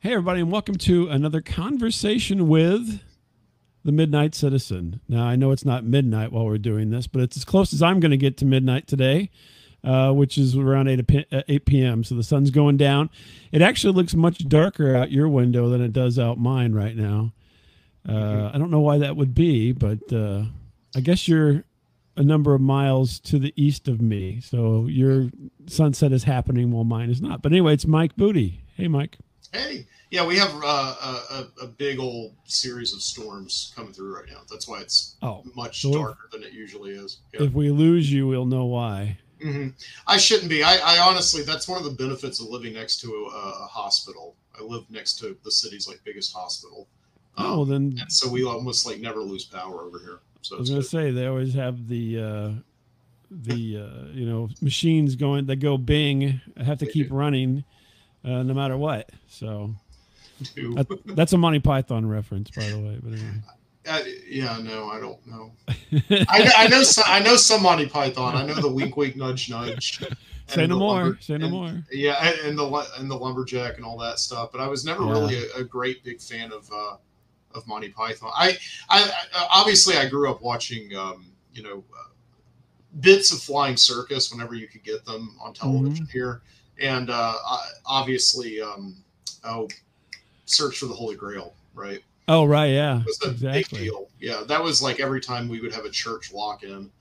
Hey, everybody, and welcome to another conversation with the Midnight Citizen. Now, I know it's not midnight while we're doing this, but it's as close as I'm going to get to midnight today, which is around 8 p.m., so the sun's going down. It actually looks much darker out your window than it does out mine right now. I don't know why that would be, but I guess you're a number of miles to the east of me, so your sunset is happening while mine is not. But anyway, it's Mike Booty. Hey, Mike. Hey, yeah, we have a big old series of storms coming through right now. That's why it's much darker than it usually is. Yeah. If we lose you, we'll know why. Mm-hmm. I shouldn't be. I honestly, that's one of the benefits of living next to a hospital. I live next to the city's biggest hospital. And so we almost never lose power over here. So I was going to say they always have the machines going that go bing. I have to keep running. No matter what, so that's a Monty Python reference, by the way. But anyway. Yeah, no, I don't know. I know some Monty Python. I know the wink, wink, nudge, nudge. Say no more. Say no more. Yeah, and the lumberjack and all that stuff. But I was never really a great big fan of Monty Python. I obviously I grew up watching bits of Flying Circus whenever you could get them on television here. And obviously, Search for the Holy Grail, right? Oh, right, yeah. It was a big deal. Yeah, that was every time we would have a church lock-in,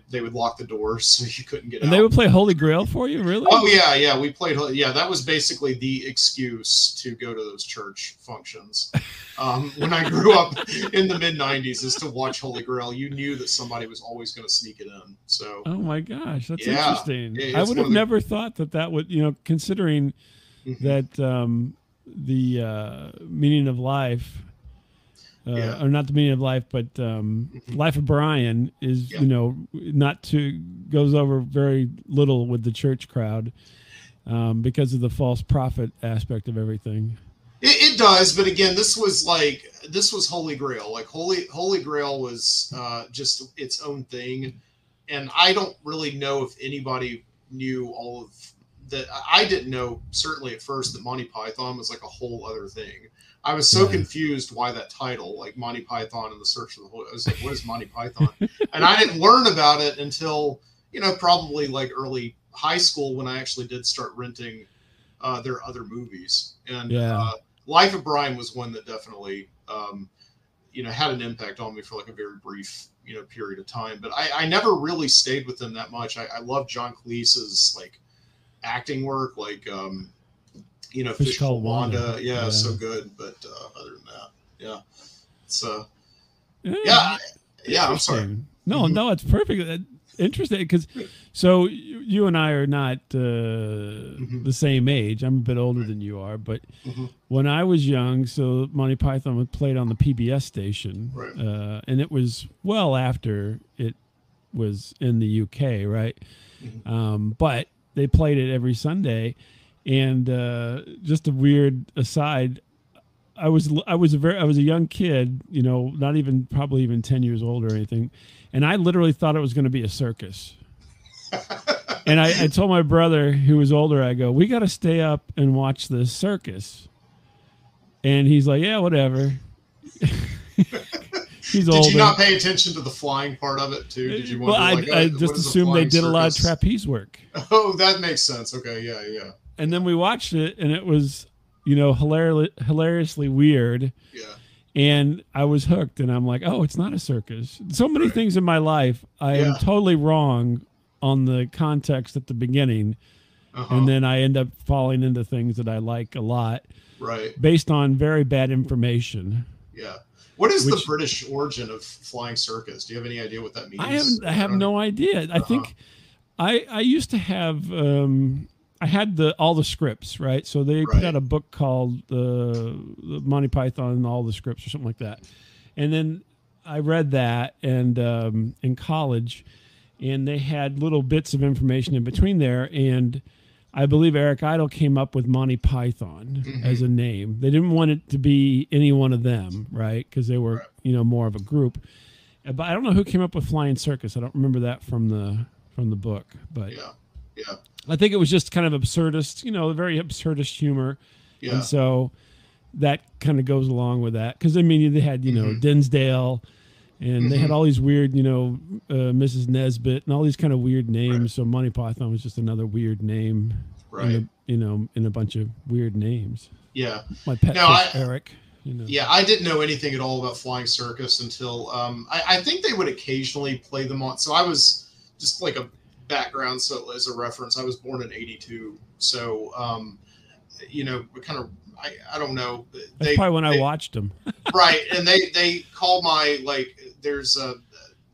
they would lock the doors so you couldn't get out. And they would play Holy Grail for you, really? Oh, yeah, we played. Yeah, that was basically the excuse to go to those church functions. When I grew up in the mid-'90s, is to watch Holy Grail. You knew that somebody was always going to sneak it in. So. Oh my gosh, that's interesting. I would have never thought that would, considering that the meaning of life, or not the meaning of life, but Life of Brian is goes over very little with the church crowd because of the false prophet aspect of everything. It does, but again, this was Holy Grail. Holy Grail was just its own thing, and I don't really know if anybody knew all of that. I didn't know certainly at first that Monty Python was a whole other thing. I was so confused why that title, Monty Python and the Search for the Holy. I was like, what is Monty Python? And I didn't learn about it until probably early high school when I actually did start renting their other movies. And Life of Brian was one that definitely, had an impact on me for a very brief, period of time. But I never really stayed with them that much. I love John Cleese's acting work, Fish Called Wanda. Yeah, so good. But other than that, it's I'm sorry. No, it's perfect. Interesting, because so you and I are not the same age. I'm a bit older than you are, but when I was young, so Monty Python was played on the PBS station, right. And it was well after it was in the UK, right? But they played it every Sunday, and just a weird aside. I was a young kid, not even probably even 10 years old or anything. And I literally thought it was going to be a circus. And I told my brother, who was older, I go, we got to stay up and watch this circus. And he's like, yeah, whatever. He's older. Did you not pay attention to the flying part of it too? Did you wonder, I just assumed they did a lot of trapeze work. Oh, that makes sense. Okay, yeah. And then we watched it, and it was, hilariously weird. Yeah. And I was hooked, and I'm like, oh, it's not a circus. So many things in my life, I am totally wrong on the context at the beginning. And then I end up falling into things that I like a lot. Right. Based on very bad information. Yeah. What is the British origin of Flying Circus? Do you have any idea what that means? I have no idea. I think I used to have... I had all the scripts, right? So they put out a book called the Monty Python and all the scripts or something like that. And then I read that and in college, and they had little bits of information in between there. And I believe Eric Idle came up with Monty Python as a name. They didn't want it to be any one of them, right? Because they were, more of a group. But I don't know who came up with Flying Circus. I don't remember that from the book. But yeah. I think it was just kind of absurdist, very absurdist humor. Yeah. And so that kind of goes along with that. Because, I mean, they had, you know, Dinsdale, and they had all these weird, you know, Mrs. Nesbitt and all these kind of weird names. So Monty Python was just another weird name, Right. in a bunch of weird names. Yeah. My pet fish, Eric. You know. Yeah, I didn't know anything at all about Flying Circus until I think they would occasionally play them on. So I was just like a background, so as a reference, I was born in '82. So you know, kind of I don't know. That's probably when I watched them. Right, and they call my there's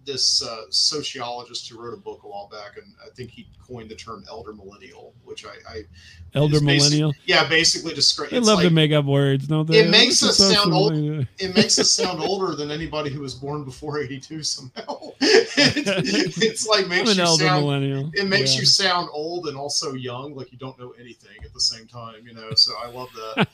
this sociologist who wrote a book a while back, and I think he coined the term elder millennial, which I elder millennial. Yeah, basically describe. They love to make up words, don't they? It makes us sound old. It makes us sound older than anybody who was born before '82 somehow. It's like makes you sound millennial. It makes you sound old and also young, like you don't know anything at the same time, you know. So I love that.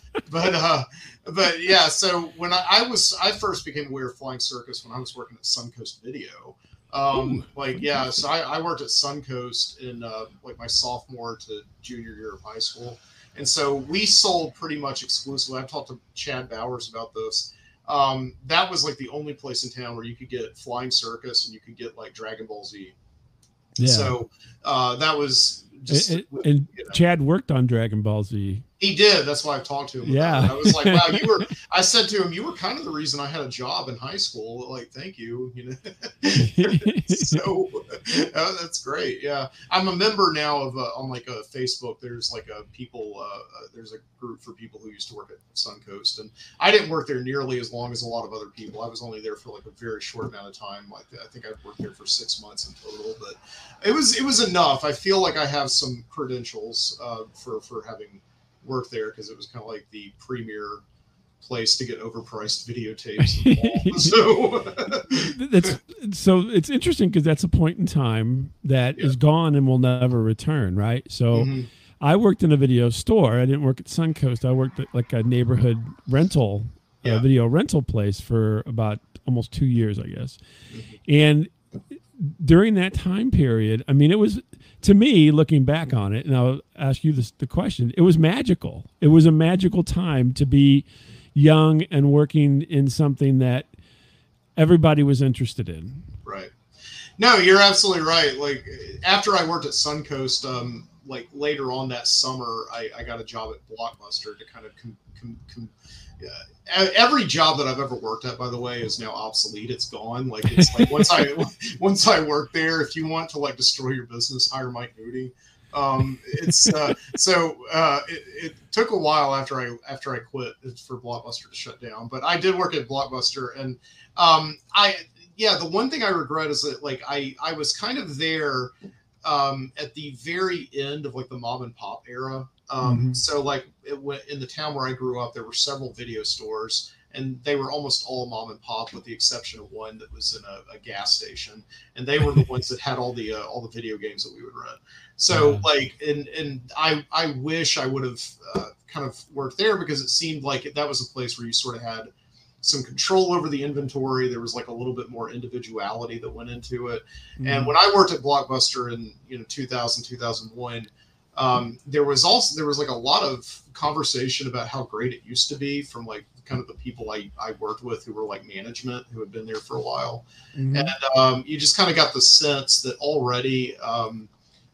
But yeah, so when I first became aware of Flying Circus when I was working at Suncoast Video. So I worked at Suncoast in like my sophomore to junior year of high school, and so we sold pretty much exclusively. I've talked to Chad Bowers about this. That was like the only place in town where you could get Flying Circus and you could get like Dragon Ball Z. Yeah. So that was just. And Chad worked on Dragon Ball Z. He did. That's why I've talked to him. Yeah. I was like, wow, I said to him, you were kind of the reason I had a job in high school. Like, thank you. You know, so that's great. Yeah. I'm a member now of on like a Facebook. There's like there's a group for people who used to work at Suncoast, and I didn't work there nearly as long as a lot of other people. I was only there for like a very short amount of time. Like I think I've worked there for 6 months in total, but it was enough. I feel like I have some credentials for having work there, because it was kind of like the premier place to get overpriced videotapes. So it's interesting because that's a point in time that is gone and will never return, right? So I worked in a video store. I didn't work at Suncoast. I worked at like a neighborhood rental, video rental place for about almost 2 years, I guess. And during that time period, I mean, it was, to me, looking back on it, and I'll ask you the question, it was magical. It was a magical time to be young and working in something that everybody was interested in. Right. No, you're absolutely right. Like, after I worked at Suncoast, like later on that summer, I got a job at Blockbuster to kind of every job that I've ever worked at, by the way, is now obsolete. It's gone. Like, it's like once I worked there, if you want to like destroy your business, hire Mike Moody. It took a while after I quit for Blockbuster to shut down, but I did work at Blockbuster, and the one thing I regret is that like I was kind of there at the very end of like the mom and pop era. So like in the town where I grew up, there were several video stores, and they were almost all mom and pop, with the exception of one that was in a gas station, and they were the ones that had all the video games that we would rent. So like, and I wish I would have kind of worked there, because it seemed like that was a place where you sort of had some control over the inventory. There was like a little bit more individuality that went into it. And when I worked at Blockbuster in 2000, 2001, there was like a lot of conversation about how great it used to be from like kind of the people I worked with who were like management, who had been there for a while. And you just kind of got the sense that already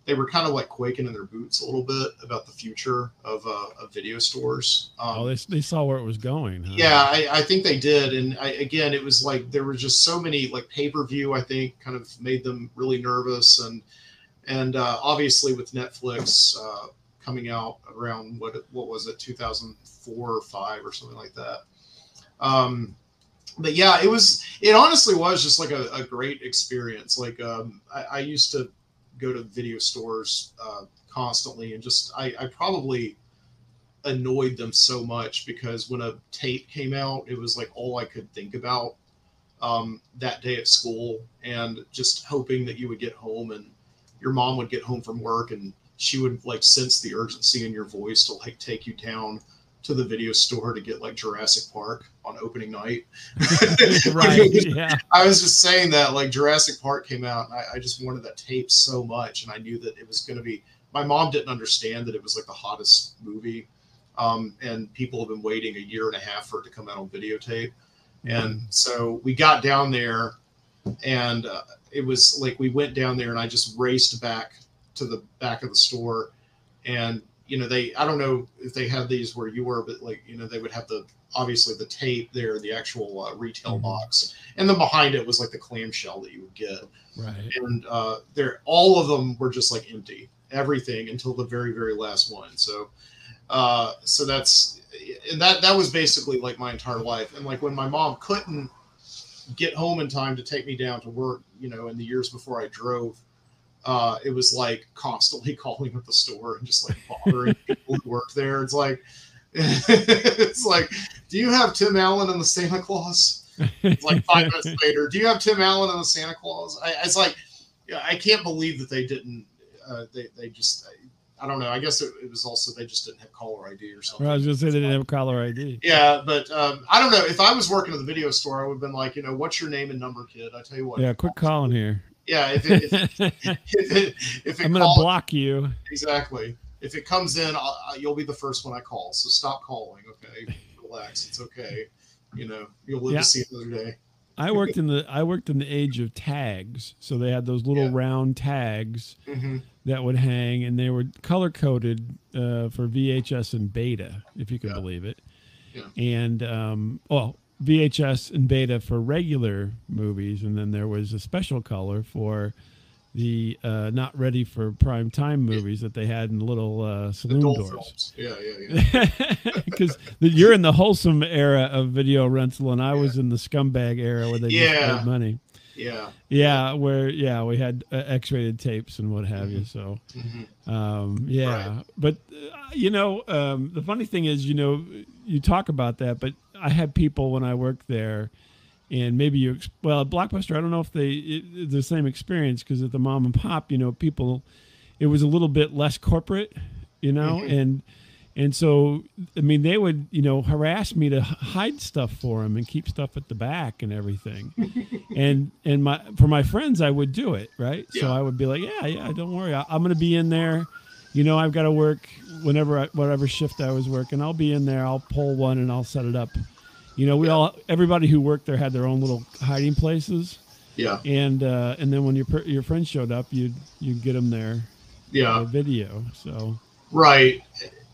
they were kind of like quaking in their boots a little bit about the future of video stores. They saw where it was going. Huh? Yeah, I think they did. And again, it was like there were just so many, like pay-per-view, I think, kind of made them really nervous. And obviously with Netflix coming out around what was it, 2004 or 5 or something like that. But yeah, it honestly was just like a great experience. Like I used to go to video stores constantly, and just I probably annoyed them so much, because when a tape came out, it was like all I could think about that day at school, and just hoping that you would get home and your mom would get home from work and she would like sense the urgency in your voice to like take you down to the video store to get like Jurassic Park on opening night. Right. Yeah. I was just saying that like Jurassic Park came out, and I just wanted that tape so much. And I knew that it was going to be, my mom didn't understand that it was like the hottest movie and people have been waiting a year and a half for it to come out on videotape. And so we got down there, and it was like we went down there, and I just raced back to the back of the store. And, you know, I don't know if they had these where you were, but like, you know, they would have obviously the tape there, the actual retail box. And then behind it was like the clamshell that you would get. Right. And all of them were just like empty, everything until the very, very last one. So that was basically like my entire life. And like when my mom couldn't get home in time to take me down to work, you know, in the years before I drove, it was like constantly calling at the store and just like bothering people who worked there. It's like, do you have Tim Allen and the Santa Claus? It's like 5 minutes later, do you have Tim Allen and the Santa Claus? It's like, I can't believe that they didn't, they just, I don't know. I guess it was also, they just didn't have caller ID or something. Well, I was going to say they didn't have caller ID. Yeah. But I don't know. If I was working at the video store, I would have been like, you know, what's your name and number, kid? I tell you what. Yeah. Quit calling here. Yeah. If it I'm going to block you. Exactly. If it comes in, you'll be the first one I call. So stop calling. Okay. Relax. It's okay. You know, you'll live to see another day. I worked in the age of tags. So they had those little round tags that would hang, and they were color coded for VHS and beta, if you can believe it. Yeah. And VHS and beta for regular movies, and then there was a special color for the not ready for prime time movies that they had in little saloon doors. Films. Yeah. Because you're in the wholesome era of video rental, and I was in the scumbag era where they just made money. Yeah. Where we had X-rated tapes and what have you. So, right. But you know, the funny thing is, you know, you talk about that, but I had people when I worked there. And maybe at Blockbuster, I don't know if the same experience, because at the mom and pop, you know, people, it was a little bit less corporate, you know, and so, I mean, they would, you know, harass me to hide stuff for them and keep stuff at the back and everything. and for my friends, I would do it, right? Yeah. So I would be like, yeah, don't worry, I'm going to be in there. You know, I've got to work whatever shift I was working. I'll be in there. I'll pull one and I'll set it up. You know, everybody who worked there had their own little hiding places. Yeah. And then when your friends showed up, you'd get them their video. So. Right.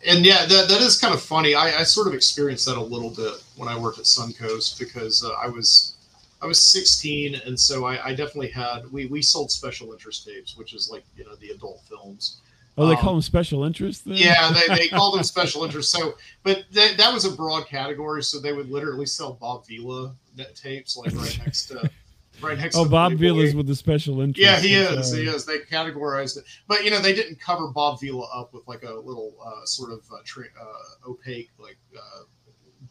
And that is kind of funny. I sort of experienced that a little bit when I worked at Suncoast, because I was 16, and so I definitely had we sold special interest tapes, which is like, you know, the adult films. Oh, they call them special interest then? Yeah, they call them special interest. So, but that was a broad category. So they would literally sell Bob Vila tapes, like right next to. Oh, Bob Vila's with the special interest. Yeah, he is. They categorized it, but you know, they didn't cover Bob Vila up with like a little sort of opaque like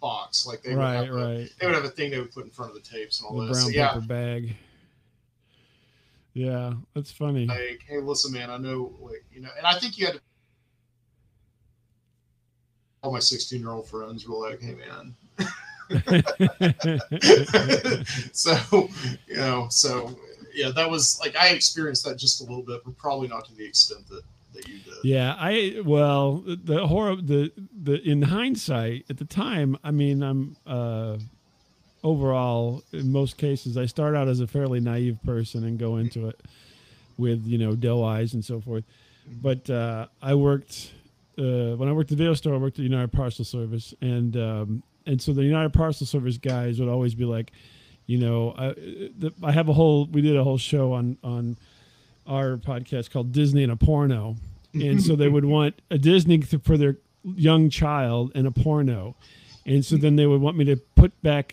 box. Like they would have they would have a thing they would put in front of the tapes and all that. Brown paper bag. Yeah, that's funny. Like, hey, listen, man, I know, like, you know, and I think you had to. All my 16-year-old friends were like, hey, man. So, you know, yeah, that was like, I experienced that just a little bit, but probably not to the extent that you did. Yeah, the horror, in hindsight, at the time, I mean, I'm, overall, in most cases, I start out as a fairly naive person and go into it with, you know, doe eyes and so forth. But I worked when I worked at the video store. I worked at United Parcel Service, and so the United Parcel Service guys would always be like, you know, we did a whole show on our podcast called Disney and a Porno, and so they would want a Disney for their young child and a porno. And so then they would want me to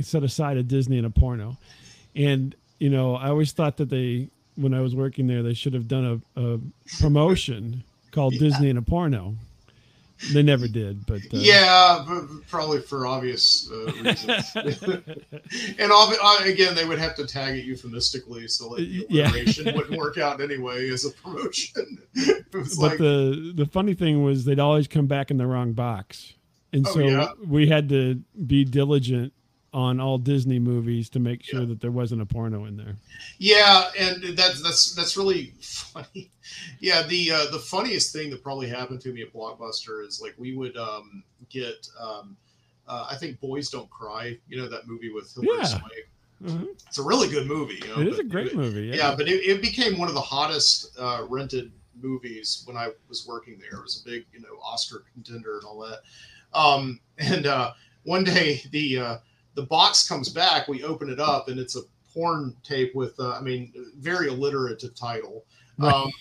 set aside a Disney and a porno. And, you know, I always thought that when I was working there, they should have done a promotion called Disney and a Porno. They never did, but probably for obvious reasons. And again, they would have to tag it euphemistically, so like the alliteration wouldn't work out anyway as a promotion. But the funny thing was, they'd always come back in the wrong box. And so we had to be diligent on all Disney movies to make sure that there wasn't a porno in there. Yeah, and that's really funny. Yeah, the funniest thing that probably happened to me at Blockbuster is like we would get I think Boys Don't Cry, you know, that movie with Hilary Swank. Mm-hmm. It's a really good movie. You know, it is a great movie. Yeah, but it became one of the hottest rented movies when I was working there. It was a big, you know, Oscar contender and all that. One day the box comes back, we open it up, and it's a porn tape with, very alliterative title. Right.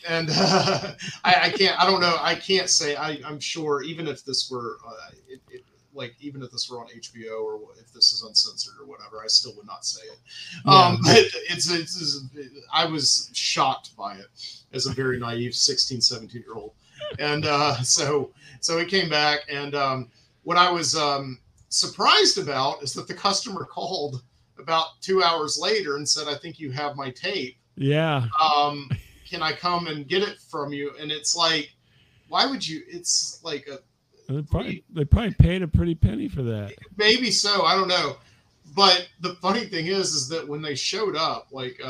I can't say, I'm sure even if this were, even if this were on HBO or if this is uncensored or whatever, I still would not say it. But I was shocked by it as a very naive 16, 17-year-old. And so it came back, and what I was surprised about is that the customer called about 2 hours later and said, "I think you have my tape. Yeah. Can I come and get it from you?" And it's like, why would you? It's like they probably paid a pretty penny for that. Maybe so. I don't know. But the funny thing is that when they showed up, like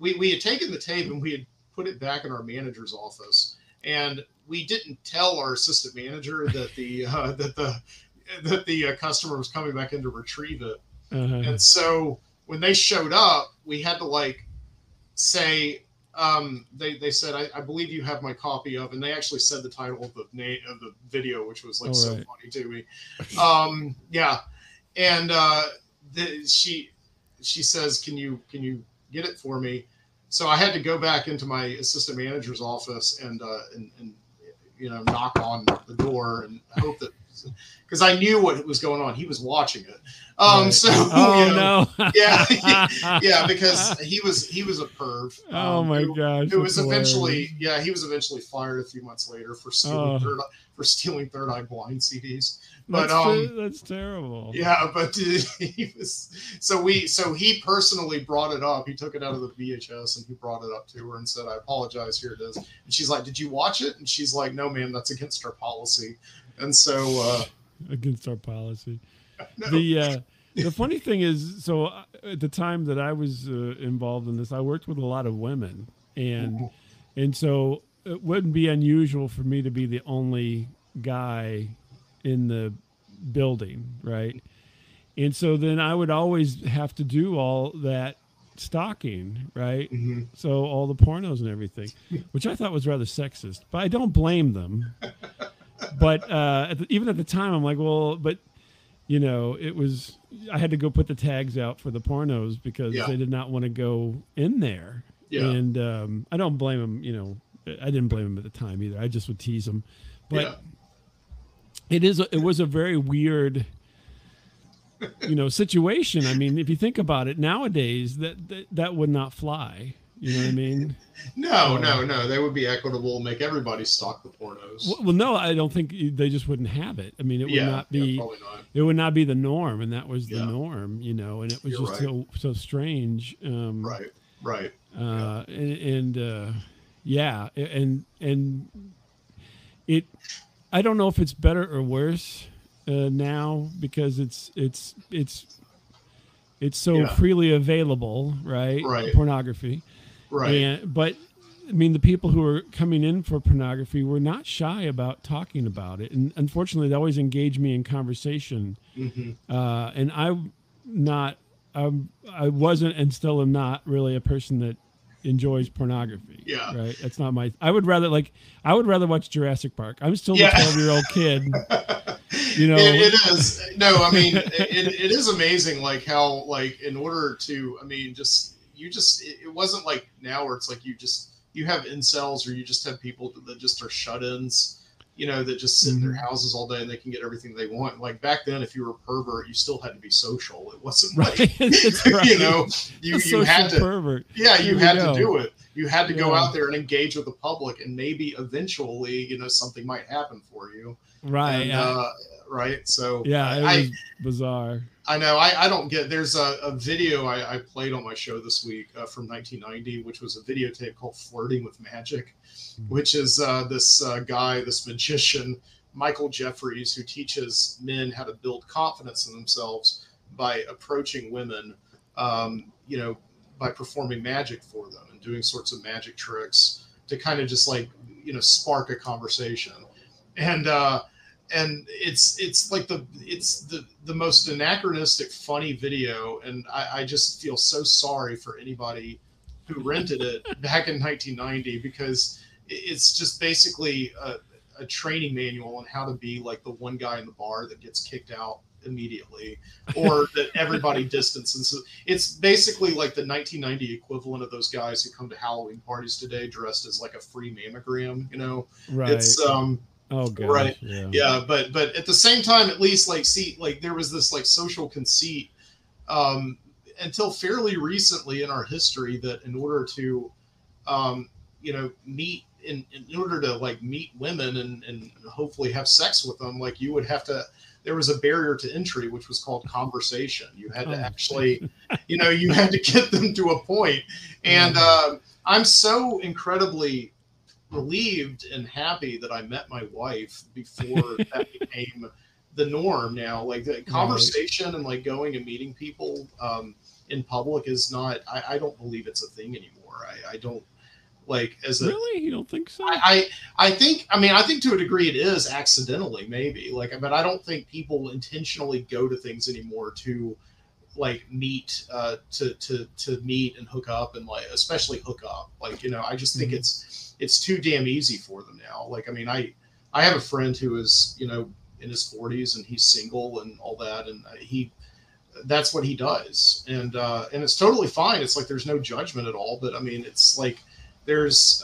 we had taken the tape and we had put it back in our manager's office, and we didn't tell our assistant manager that the customer was coming back in to retrieve it. Uh-huh. And so when they showed up, we had to say, they said, I believe you have my copy of, and they actually said the title of the name of the video, which was so funny to me. Yeah. And she says, can you get it for me? So I had to go back into my assistant manager's office and knock on the door and hope that, because I knew what was going on. He was watching it. Right. So no. yeah, because he was a perv. Oh my gosh. It was eventually, he was eventually fired a few months later for stealing Third Eye Blind CDs. But that's terrible. Yeah, but he personally brought it up. He took it out of the VHS and he brought it up to her and said, "I apologize, here it is." And she's like, "Did you watch it?" And she's like, "No, ma'am, that's against our policy." And so against our policy. No. The funny thing is, so at the time that I was involved in this, I worked with a lot of women, and so it wouldn't be unusual for me to be the only guy in the building, right? And so then I would always have to do all that stocking, right? Mm-hmm. So all the pornos and everything, which I thought was rather sexist, but I don't blame them. But even at the time, I'm like, well, but I had to go put the tags out for the pornos because they did not want to go in there. Yeah. And I don't blame them. I didn't blame them at the time either. I just would tease them. But it was a very weird, situation. I mean, if you think about it nowadays, that would not fly. You know what I mean? No. They would be equitable, make everybody stock the pornos. Well, no, I don't think they just wouldn't have it. I mean, it would not be. Probably not. It would not be the norm, and that was the norm, and it was just so strange. Right. And it. I don't know if it's better or worse now because it's so freely available, right? Right. Pornography. Right. But I mean, the people who are coming in for pornography were not shy about talking about it, and unfortunately, they always engage me in conversation. Mm-hmm. And I wasn't, and still am not really a person that enjoys pornography. Yeah. Right. That's not my. I would rather watch Jurassic Park. I'm still a 12-year-old kid. It is. No, I mean, it is amazing, like how, like, in order to, I mean, it wasn't like now where it's like you have incels, or you just have people that just are shut-ins, that just sit in their houses all day and they can get everything they want. Like back then, if you were a pervert, you still had to be social. It wasn't like, you had to, pervert. Yeah, you had to do it. You had to go out there and engage with the public, and maybe eventually, something might happen for you. Right. And, right. So it was bizarre. I know. I don't get. There's a video I played on my show this week from 1990, which was a videotape called "Flirting with Magic," which is this magician, Michael Jeffries, who teaches men how to build confidence in themselves by approaching women, you know, by performing magic for them and doing sorts of magic tricks to kind of just like, you know, spark a conversation. And it's like the most anachronistic, funny video. And I just feel so sorry for anybody who rented it back in 1990, because it's just basically a training manual on how to be like the one guy in the bar that gets kicked out immediately, or that everybody distances. So it's basically like the 1990 equivalent of those guys who come to Halloween parties today dressed as like a free mammogram, you know. Right. It's oh god, right, yeah. But at the same time, at least like, see, like there was this like social conceit until fairly recently in our history, that in order to you know, meet in order to like meet women and hopefully have sex with them, like you would have to, there was a barrier to entry, which was called conversation. You had to actually, you know, you had to get them to a point. And I'm so incredibly relieved and happy that I met my wife before that became the norm now. Like the conversation and like going and meeting people in public is not, I don't believe it's a thing anymore. I don't, like, as a, really, you don't think so? I think, I mean, I think to a degree it is accidentally, maybe, like, but I don't think people intentionally go to things anymore to like meet to meet and hook up, and like especially hook up, like, you know. I just think it's too damn easy for them now. Like, I mean, I have a friend who is, you know, in his 40s and he's single and all that, and that's what he does, and it's totally fine. It's like there's no judgment at all, but I mean, it's like there's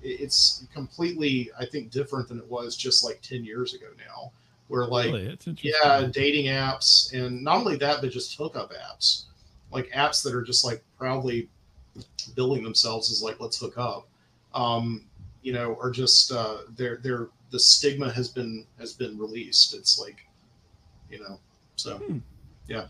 it's completely, I think, different than it was just like 10 years ago now, where like, really? Dating apps, and not only that, but just hookup apps, like apps that are just like proudly billing themselves as like, let's hook up, you know, are just the stigma has been released. It's like, you know, so yeah,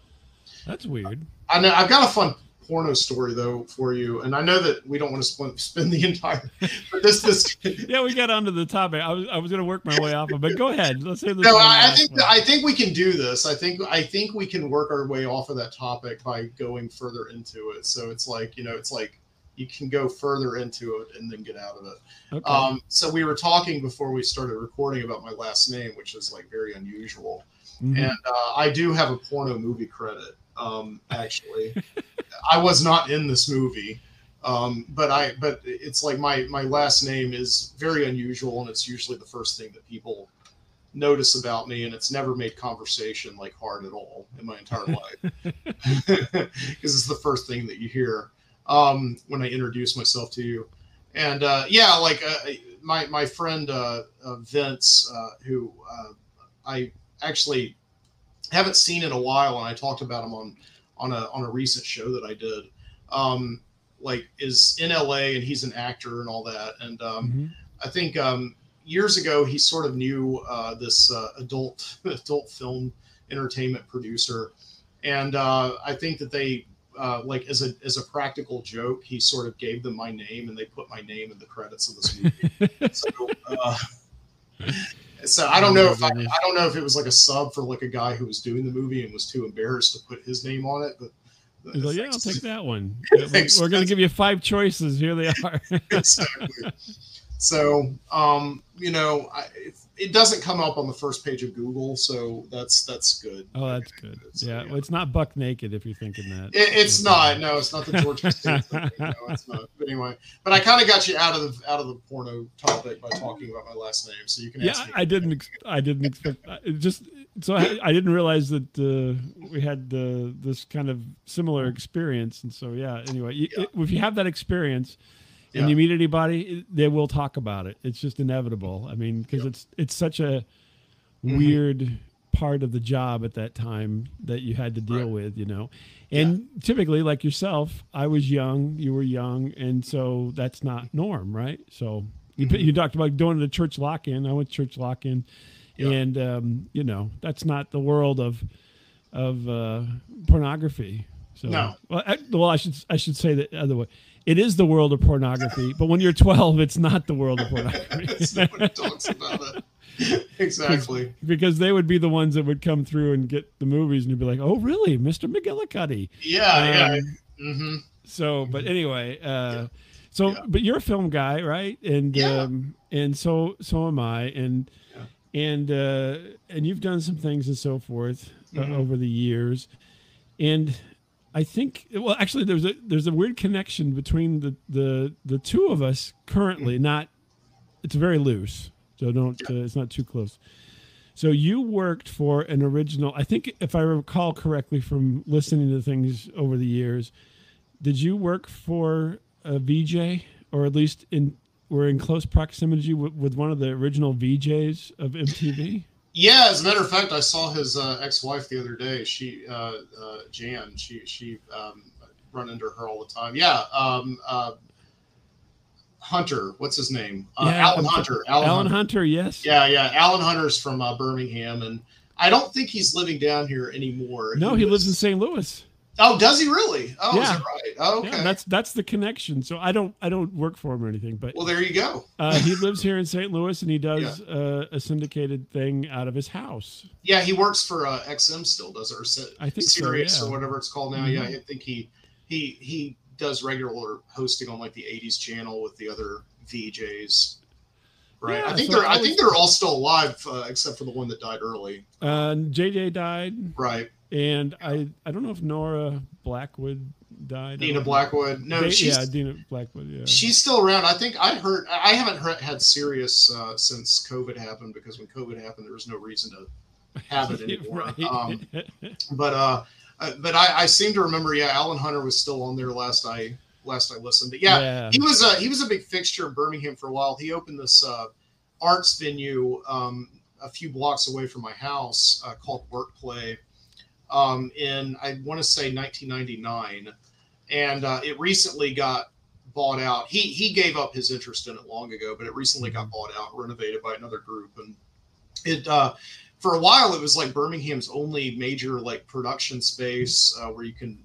that's weird. I know I've got a fun porno story though for you, and I know that we don't want to spend the entire, but this yeah, we got onto the topic. I was going to work my way off of, but go ahead. Let's say this. No, I think we can do this. I think we can work our way off of that topic by going further into it. So it's like, you know, it's like you can go further into it and then get out of it. Okay. So we were talking before we started recording about my last name, which is like very unusual, and I do have a porno movie credit. Actually, I was not in this movie, but it's like my last name is very unusual, and it's usually the first thing that people notice about me, and it's never made conversation like hard at all in my entire life, because it's the first thing that you hear when I introduce myself to you. And like my friend Vince, who I actually haven't seen in a while, and I talked about him on a recent show that I did, like is in LA, and he's an actor and all that. And I think years ago he sort of knew this adult film entertainment producer, and I think that they like as a practical joke, he sort of gave them my name, and they put my name in the credits of this movie. So I don't know if it was like a sub for like a guy who was doing the movie and was too embarrassed to put his name on it. But he's like, yeah, I'll take that one. We're going to give you 5 choices. Here they are. Exactly. So, you know, it doesn't come up on the first page of Google, so that's good. Oh, that's good. So, yeah, well, it's not buck naked if you're thinking that. It's not. No, it's not the George Costanza thing. No, it's not. But anyway, but I kind of got you out of the porno topic by talking about my last name, so you can. Ask me. I didn't expect. I didn't realize that we had this kind of similar experience, and so anyway, if you have that experience. And you meet anybody, they will talk about it. It's just inevitable. I mean, because it's such a weird part of the job at that time that you had to deal with, you know. And typically, like yourself, I was young, you were young, and so that's not norm, right? So you talked about going to church lock-in. I went to church lock-in, and you know, that's not the world of pornography. So, no. Well, I should say that other way. It is the world of pornography, but when you're 12, it's not the world of pornography. Nobody talks about it. Exactly. Because they would be the ones that would come through and get the movies, and you'd be like, "Oh, really, Mr. McGillicuddy?" Yeah. Mm-hmm. So, but anyway, Yeah. but you're a film guy, right? And so am I, and you've done some things and so forth over the years, and I think, well, actually, there's a weird connection between the two of us currently. Not, it's very loose, so don't. It's not too close. So you worked for an original. I think, if I recall correctly from listening to things over the years, did you work for a VJ, or at least were in close proximity with one of the original VJs of MTV? Yeah, as a matter of fact, I saw his ex-wife the other day. She, Jan, she run into her all the time. Yeah, Hunter, what's his name? Alan Hunter. Alan Hunter, yes. Yeah. Alan Hunter's from Birmingham, and I don't think he's living down here anymore. No, he lives in St. Louis. Oh, does he really? Oh, yeah. Is that right? Oh, okay. Yeah, that's the connection. So I don't work for him or anything, but well, there you go. He lives here in St. Louis, and he does a syndicated thing out of his house. Yeah, he works for XM still, does it? Or I think Sirius so, yeah. or whatever it's called now. Mm-hmm. Yeah, I think he does regular hosting on like the 80s channel with the other VJs. Right. Yeah, I think they're all still alive, except for the one that died early. JJ died. Right. And I don't know if Nora Blackwood died. Dina Blackwood. No, Dina Blackwood. Yeah, she's still around. I think I haven't had Sirius since COVID happened, because when COVID happened, there was no reason to have it anymore. But I seem to remember. Yeah, Alan Hunter was still on there last I listened. But yeah, he was a big fixture in Birmingham for a while. He opened this arts venue a few blocks away from my house called Workplay. In, I want to say 1999, and it recently got bought out. He gave up his interest in it long ago, but it recently got bought out, renovated by another group, and it for a while it was like Birmingham's only major like production space where you can,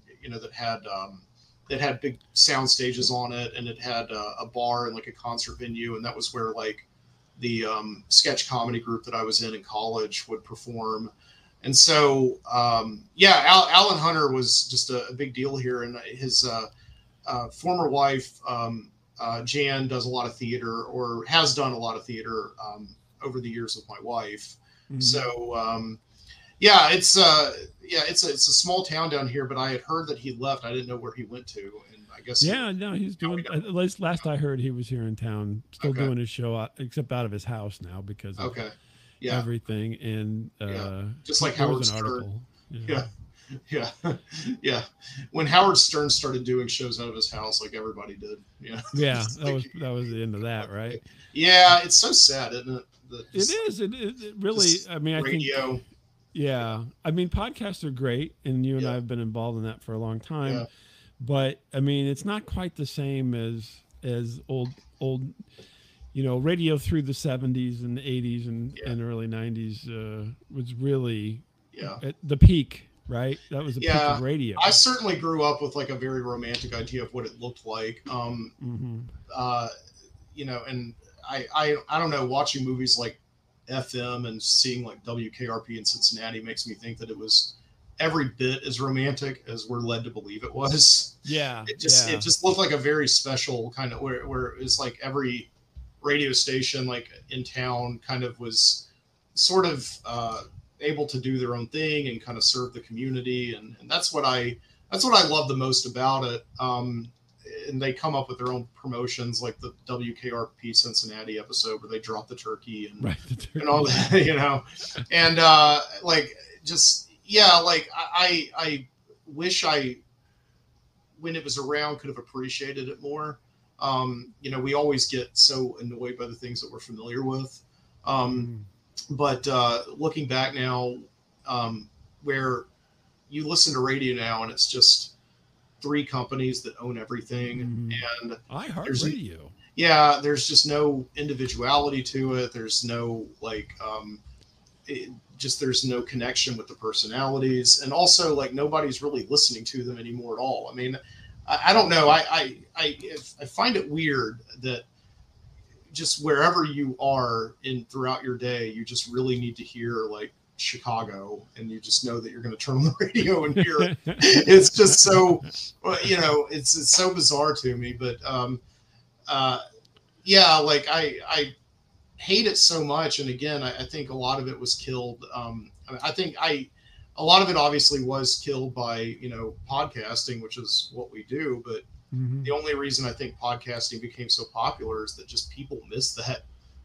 that had big sound stages on it, and it had a bar and like a concert venue, and that was where like the sketch comedy group that I was in college would perform. And so, Alan Hunter was just a big deal here. And his former wife, Jan, does a lot of theater, or has done a lot of theater over the years with my wife. Mm-hmm. So, it's a small town down here, but I had heard that he left. I didn't know where he went to. And I guess he's doing, at least last I heard, he was here in town, still doing his show, except out of his house now because of everything. And just like Howard Stern. Yeah. When Howard Stern started doing shows out of his house, like everybody did. Yeah, that was the end of that, right? Yeah, it's so sad, isn't it? It really. I mean, I radio. think. Yeah, I mean, podcasts are great, and you and I have been involved in that for a long time. Yeah. But I mean, it's not quite the same as old. Radio through the 70s and the 80s and early 90s was really at the peak, right? That was the peak of radio. I certainly grew up with like a very romantic idea of what it looked like. And I don't know, watching movies like FM and seeing like WKRP in Cincinnati makes me think that it was every bit as romantic as we're led to believe it was. Yeah. It just looked like a very special kind of where it's like every radio station like in town kind of was sort of able to do their own thing and kind of serve the community, and that's what I love the most about it. And they come up with their own promotions, like the WKRP Cincinnati episode where they drop the turkey and and all that, and I wish when it was around could have appreciated it more. We always get so annoyed by the things that we're familiar with. But looking back now, where you listen to radio now and it's just 3 companies that own everything, and iHeartRadio. Yeah, there's just no individuality to it. There's no there's no connection with the personalities, and also like nobody's really listening to them anymore at all. I mean, I don't know. I find it weird that just wherever you are in throughout your day, you just really need to hear like Chicago, and you just know that you're going to turn on the radio and hear it. It's just so, it's so bizarre to me, but yeah, like I hate it so much. And again, I think a lot of it was killed. I think a lot of it obviously was killed by, podcasting, which is what we do. But the only reason I think podcasting became so popular is that just people miss that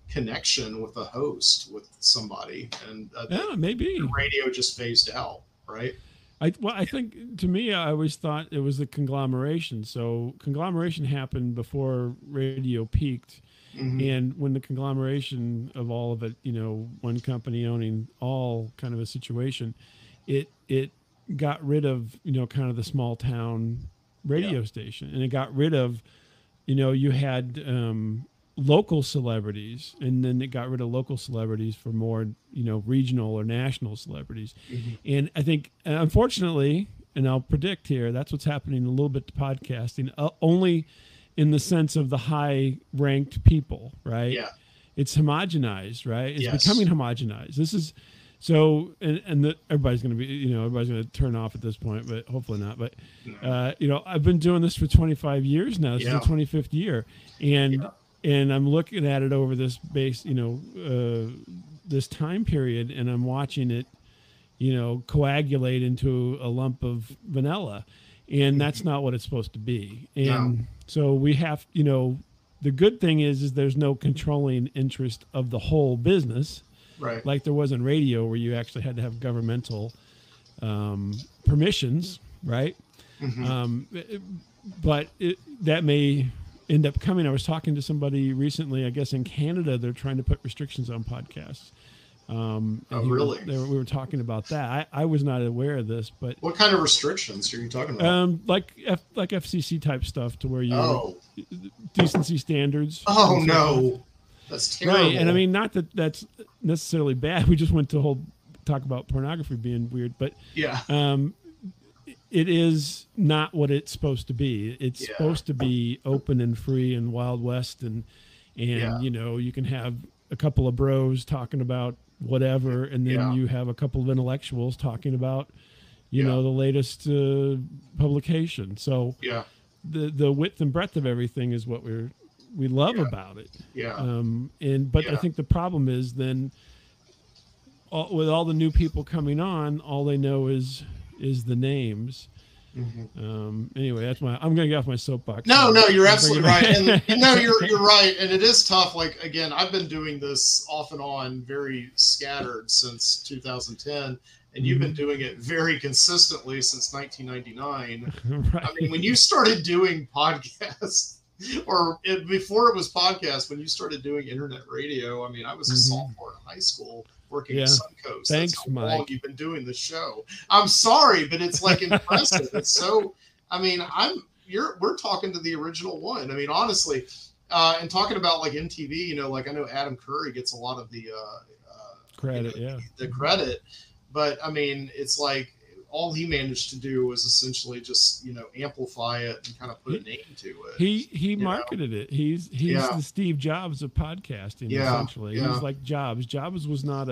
connection with a host, with somebody. And maybe the radio just phased out, right? I think, to me, I always thought it was the conglomeration. So conglomeration happened before radio peaked. And when the conglomeration of all of it, one company owning all kind of a situation, it got rid of, kind of the small town radio station, and it got rid of, you had local celebrities, and then it got rid of local celebrities for more, regional or national celebrities. And I think, unfortunately, and I'll predict here, that's what's happening a little bit to podcasting, only in the sense of the high ranked people, right? Yeah. It's homogenized, right? It's becoming homogenized. This is so, and everybody's going to be, everybody's going to turn off at this point, but hopefully not. But, I've been doing this for 25 years now. This is the 25th year. And I'm looking at it over this base, this time period, and I'm watching it, coagulate into a lump of vanilla. And that's not what it's supposed to be. And so we have, the good thing is there's no controlling interest of the whole business, right? Like there was in radio, where you actually had to have governmental permissions, right? But that may end up coming. I was talking to somebody recently, I guess in Canada, they're trying to put restrictions on podcasts. Really? We were talking about that. I was not aware of this, but what kind of restrictions are you talking about? Like FCC type stuff, to where you decency standards. Oh no, that's terrible. Right, and I mean, not that that's necessarily bad. We just went to talk about pornography being weird, but it is not what it's supposed to be. It's supposed to be open and free and Wild West, and you can have a couple of bros talking about whatever, and then you have a couple of intellectuals talking about the latest publication. So the width and breadth of everything is what we love about it. I think the problem is then with all the new people coming on, all they know is the names. Anyway, that's I'm going to get off my soapbox. No, you're absolutely right. And no, you're right. And it is tough. Like, again, I've been doing this off and on, very scattered since 2010. And you've been doing it very consistently since 1999. Right. I mean, when you started doing podcasts, or before it was podcast, when you started doing internet radio, I mean, I was a sophomore in high school working at Suncoast. Thanks, That's how Mike. long you've been doing the show. I'm sorry, but it's like impressive. It's so, I mean, we're talking to the original one. I mean, honestly, and talking about like MTV, like I know Adam Curry gets a lot of the credit, the credit, but I mean, it's like all he managed to do was essentially just amplify it and kind of put a name to it. He marketed it. He's the Steve Jobs of podcasting. Essentially, he was like Jobs. Jobs was not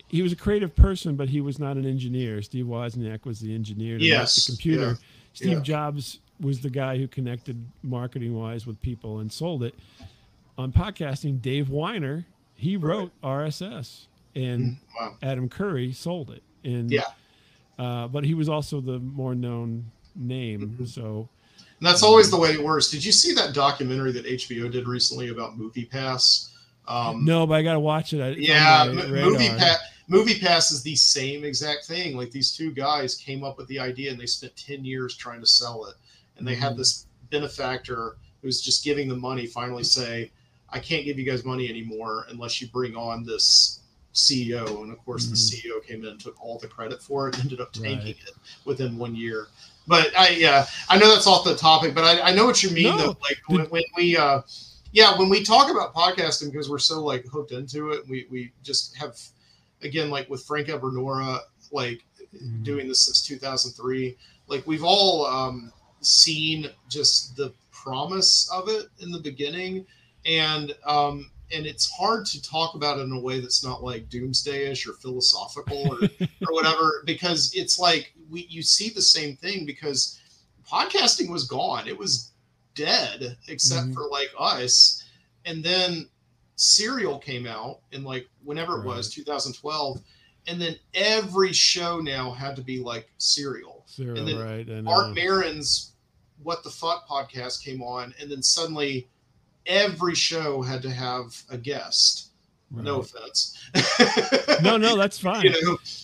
he was a creative person, but he was not an engineer. Steve Wozniak was the engineer to make the computer. Steve Jobs was the guy who connected marketing wise with people and sold it. On podcasting, Dave Weiner, he wrote RSS, and Adam Curry sold it. And but he was also the more known name. So and that's always the way it works. Did you see that documentary that HBO did recently about MoviePass? No, but I got to watch it. MoviePass is the same exact thing. Like these two guys came up with the idea and they spent 10 years trying to sell it. And they had this benefactor who's just giving them money finally say, I can't give you guys money anymore unless you bring on this CEO. And of course the CEO came in and took all the credit for it, ended up tanking it within 1 year. But I know that's off the topic, but I know what you mean though. Like when we when we talk about podcasting, because we're so like hooked into it, we just have, again, like with Frank Evernora, like doing this since 2003, like we've all seen just the promise of it in the beginning. And it's hard to talk about it in a way that's not like doomsday-ish or philosophical or whatever, because it's like you see the same thing, because podcasting was gone. It was dead except for like us. And then Serial came out in like whenever it was, 2012. And then every show now had to be like Serial. And then Mark Maron's What the Fuck podcast came on, and then suddenly every show had to have a guest. No offense. No, that's fine.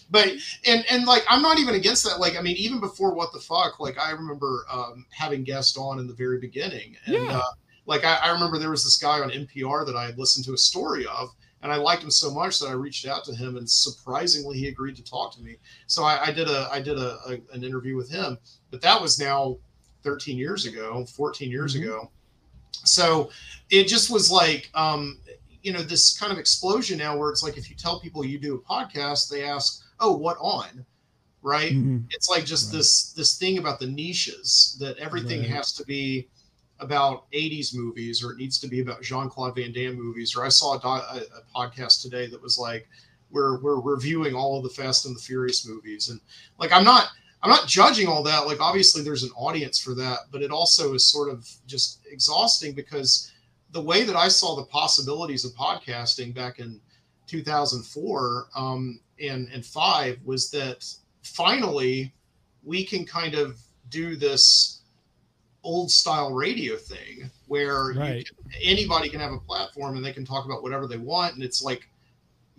But and like, I'm not even against that. Like, I mean, even before What the Fuck, like I remember having guests on in the very beginning. And like I remember there was this guy on NPR that I had listened to a story of, and I liked him so much that I reached out to him, and surprisingly he agreed to talk to me. So I did an interview with him, but that was now 13 years ago, 14 years ago. So it just was like, this kind of explosion now where it's like, if you tell people you do a podcast, they ask, oh, what on? Right. It's like just this thing about the niches, that everything has to be about 80s movies, or it needs to be about Jean-Claude Van Damme movies. Or I saw a podcast today that was like, we're reviewing all of the Fast and the Furious movies. And like, I'm not judging all that. Like, obviously there's an audience for that, but it also is sort of just exhausting, because the way that I saw the possibilities of podcasting back in 2004 and 5 was that finally we can kind of do this old style radio thing where anybody can have a platform and they can talk about whatever they want. And it's like,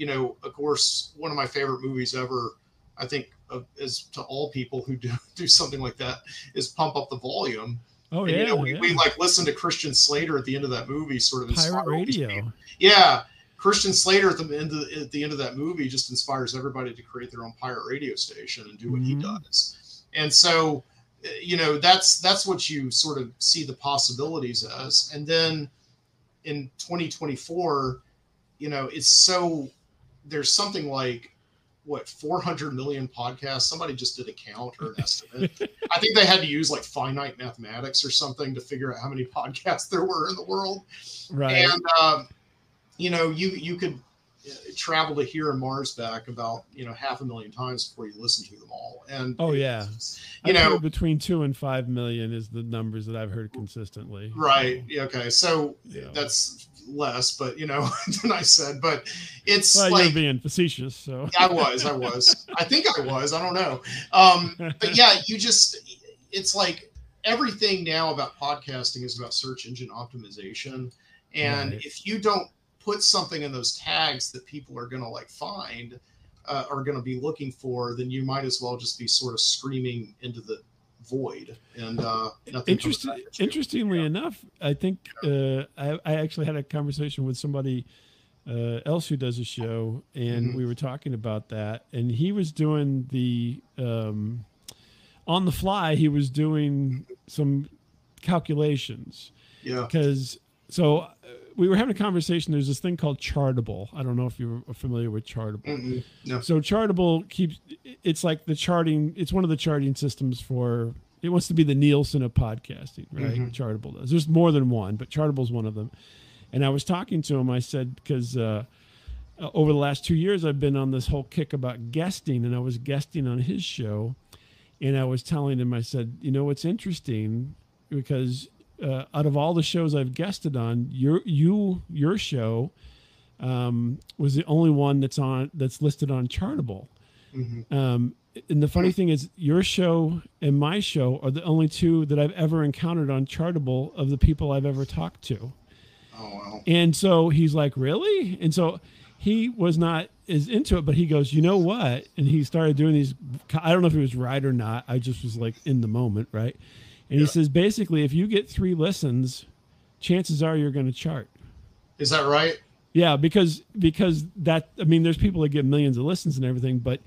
of course, one of my favorite movies ever, I think, is to all people who do something like that, is Pump Up the Volume. Oh, and, we like listen to Christian Slater at the end of that movie, sort of pirate radio. Yeah. Christian Slater at the end of that movie just inspires everybody to create their own pirate radio station and do what he does. And so, that's what you sort of see the possibilities as. And then in 2024, there's something like, 400 million podcasts. Somebody just did a count or an estimate. I think they had to use like finite mathematics or something to figure out how many podcasts there were in the world. Right. And, you could travel to here and Mars back about, 500,000 times before you listen to them all. And between 2 and 5 million is the numbers that I've heard consistently. Right. Okay. So that's less, but than I said, but it's like, you're being facetious. So I was, I think I was, I don't know. But yeah, it's like everything now about podcasting is about search engine optimization. And if you don't put something in those tags that people are going to like find, are going to be looking for, then you might as well just be sort of screaming into the void. And interestingly enough, I think I actually had a conversation with somebody else who does a show, and we were talking about that, and he was doing the on the fly, he was doing some calculations. Because we were having a conversation. There's this thing called Chartable. I don't know if you're familiar with Chartable. No. So Chartable it's like the charting. It's one of the charting systems for, it wants to be the Nielsen of podcasting, right? Chartable does. There's more than one, but Chartable's one of them. And I was talking to him. I said, because over the last 2 years, I've been on this whole kick about guesting, and I was guesting on his show. And I was telling him, I said, it's interesting because out of all the shows I've guested on, your show was the only one that's listed on Chartable. And the funny thing is, your show and my show are the only two that I've ever encountered on Chartable of the people I've ever talked to. Oh, wow. And so he's like, really? And so he was not as into it, but he goes, you know what? And he started doing these, I don't know if it was right or not. I just was like in the moment, right? And he says, basically, if you get 3 listens, chances are you're going to chart. Is that right? Yeah, because that, I mean, there's people that get millions of listens and everything, but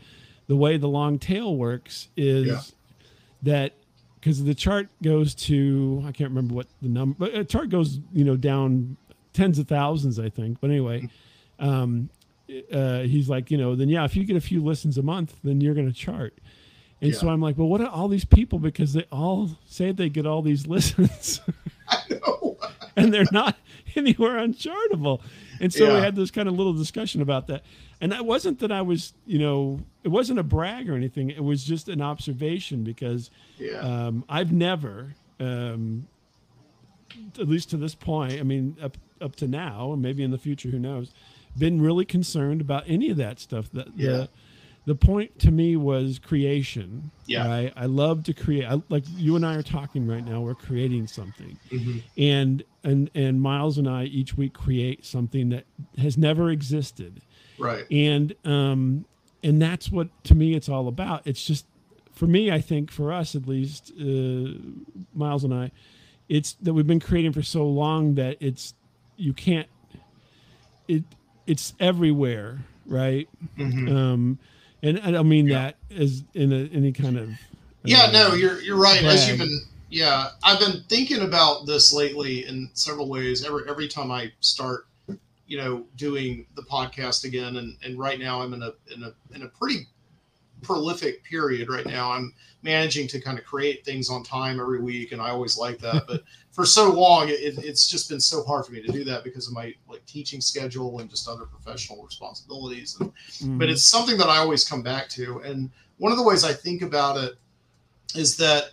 the way the long tail works is that, because the chart goes to, I can't remember what the number, but a chart goes, down tens of thousands, I think. But anyway, he's like, then if you get a few listens a month, then you're going to chart. And so I'm like, well, what are all these people? Because they all say they get all these listens. I know. and they're not anywhere uncharitable. And so we had this kind of little discussion about that. And that wasn't that I was, it wasn't a brag or anything. It was just an observation because I've never, at least to this point, I mean, up to now, and maybe in the future, who knows, been really concerned about any of that stuff. The point to me was creation. Yeah. Right? I love to create. Like you and I are talking right now, we're creating something. Mm-hmm. And Miles and I each week create something that has never existed. Right. And that's what, to me, it's all about. It's just, for me, I think for us at least, Miles and I, it's that we've been creating for so long that it's everywhere. Right. Mm-hmm. And I don't mean that as in any kind of no, you're right. Brag. As you've been, I've been thinking about this lately in several ways. Every time I start, doing the podcast again, and right now I'm in a pretty prolific period right now. I'm managing to kind of create things on time every week, and I always like that. But for so long, it's just been so hard for me to do that because of my teaching schedule and just other professional responsibilities. But it's something that I always come back to. And one of the ways I think about it is that,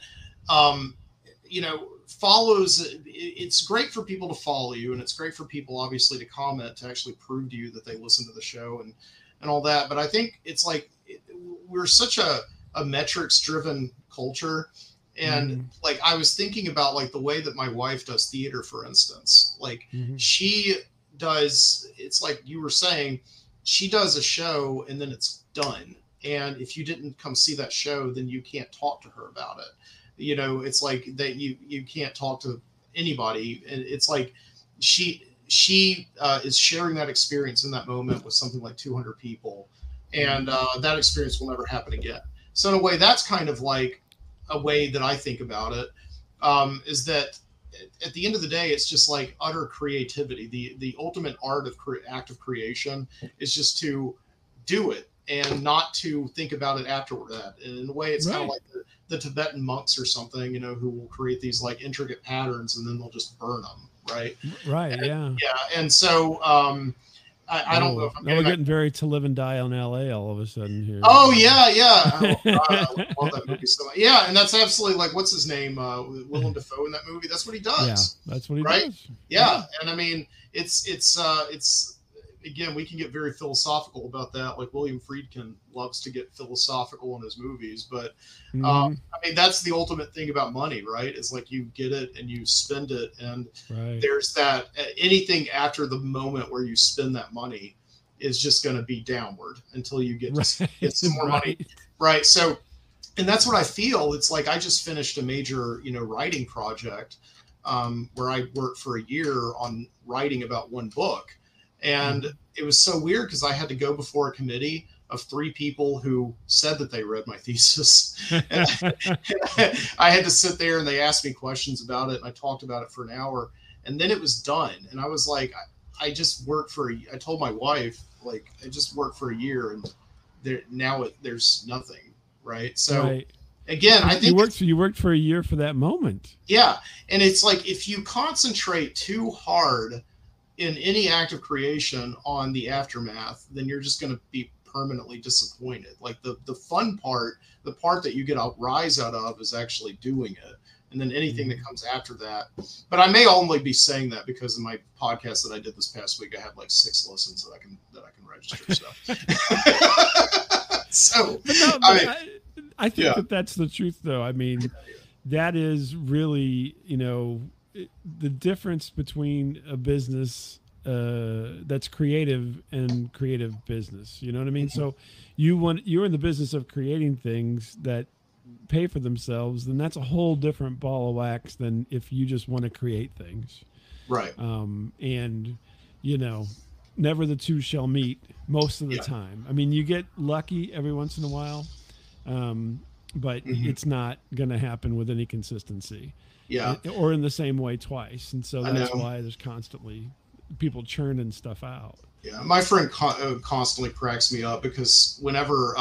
follows. It's great for people to follow you, and it's great for people obviously to comment, to actually prove to you that they listen to the show and all that. But I think it's we're such a metrics driven culture. And I was thinking about the way that my wife does theater, for instance. She does, it's like you were saying, she does a show and then it's done. And if you didn't come see that show, then you can't talk to her about it. It's like that you can't talk to anybody. And it's like she is sharing that experience in that moment with something like 200 people. And that experience will never happen again. So in a way, that's kind of like a way that I think about it, is that at the end of the day, it's just like utter creativity. The ultimate art of act of creation is just to do it and not to think about it afterward. And in a way, it's kind of like the Tibetan monks or something, who will create these intricate patterns and then they'll just burn them. Right. Right. And, And so, I don't know if I'm getting very To Live and Die on LA all of a sudden here. Oh yeah. I love that movie so much. Yeah, and that's absolutely what's his name? Willem Dafoe in that movie. That's what he does. Yeah, that's what he does. Yeah. And I mean, it's again, we can get very philosophical about that. Like William Friedkin loves to get philosophical in his movies, but I mean, that's the ultimate thing about money, right? It's you get it and you spend it, and there's that anything after the moment where you spend that money is just going to be downward until you get some more money, right? So, and that's what I feel. It's I just finished a major, writing project where I worked for a year on writing about one book. And it was so weird because I had to go before a committee of 3 people who said that they read my thesis. And I had to sit there and they asked me questions about it. And I talked about it for an hour and then it was done. And I was like, I just worked I told my wife, I just worked for a year and there's nothing. Right. So again, I think you worked for a year for that moment. Yeah. And it's if you concentrate too hard in any act of creation on the aftermath, then you're just going to be permanently disappointed. The fun part, the part that you get a rise out of is actually doing it. And then anything that comes after that. But I may only be saying that because of my podcast that I did this past week. I had 6 listens that I can register. So, I think that's the truth though. I mean, that is really, the difference between a business that's creative and creative business. You know what I mean? So you're in the business of creating things that pay for themselves, then that's a whole different ball of wax than if you just want to create things. Right. And never the two shall meet most of the time. I mean, you get lucky every once in a while, but it's not going to happen with any consistency. Yeah. Or in the same way twice. And so that's why there's constantly people churning stuff out. Yeah. My friend constantly cracks me up because whenever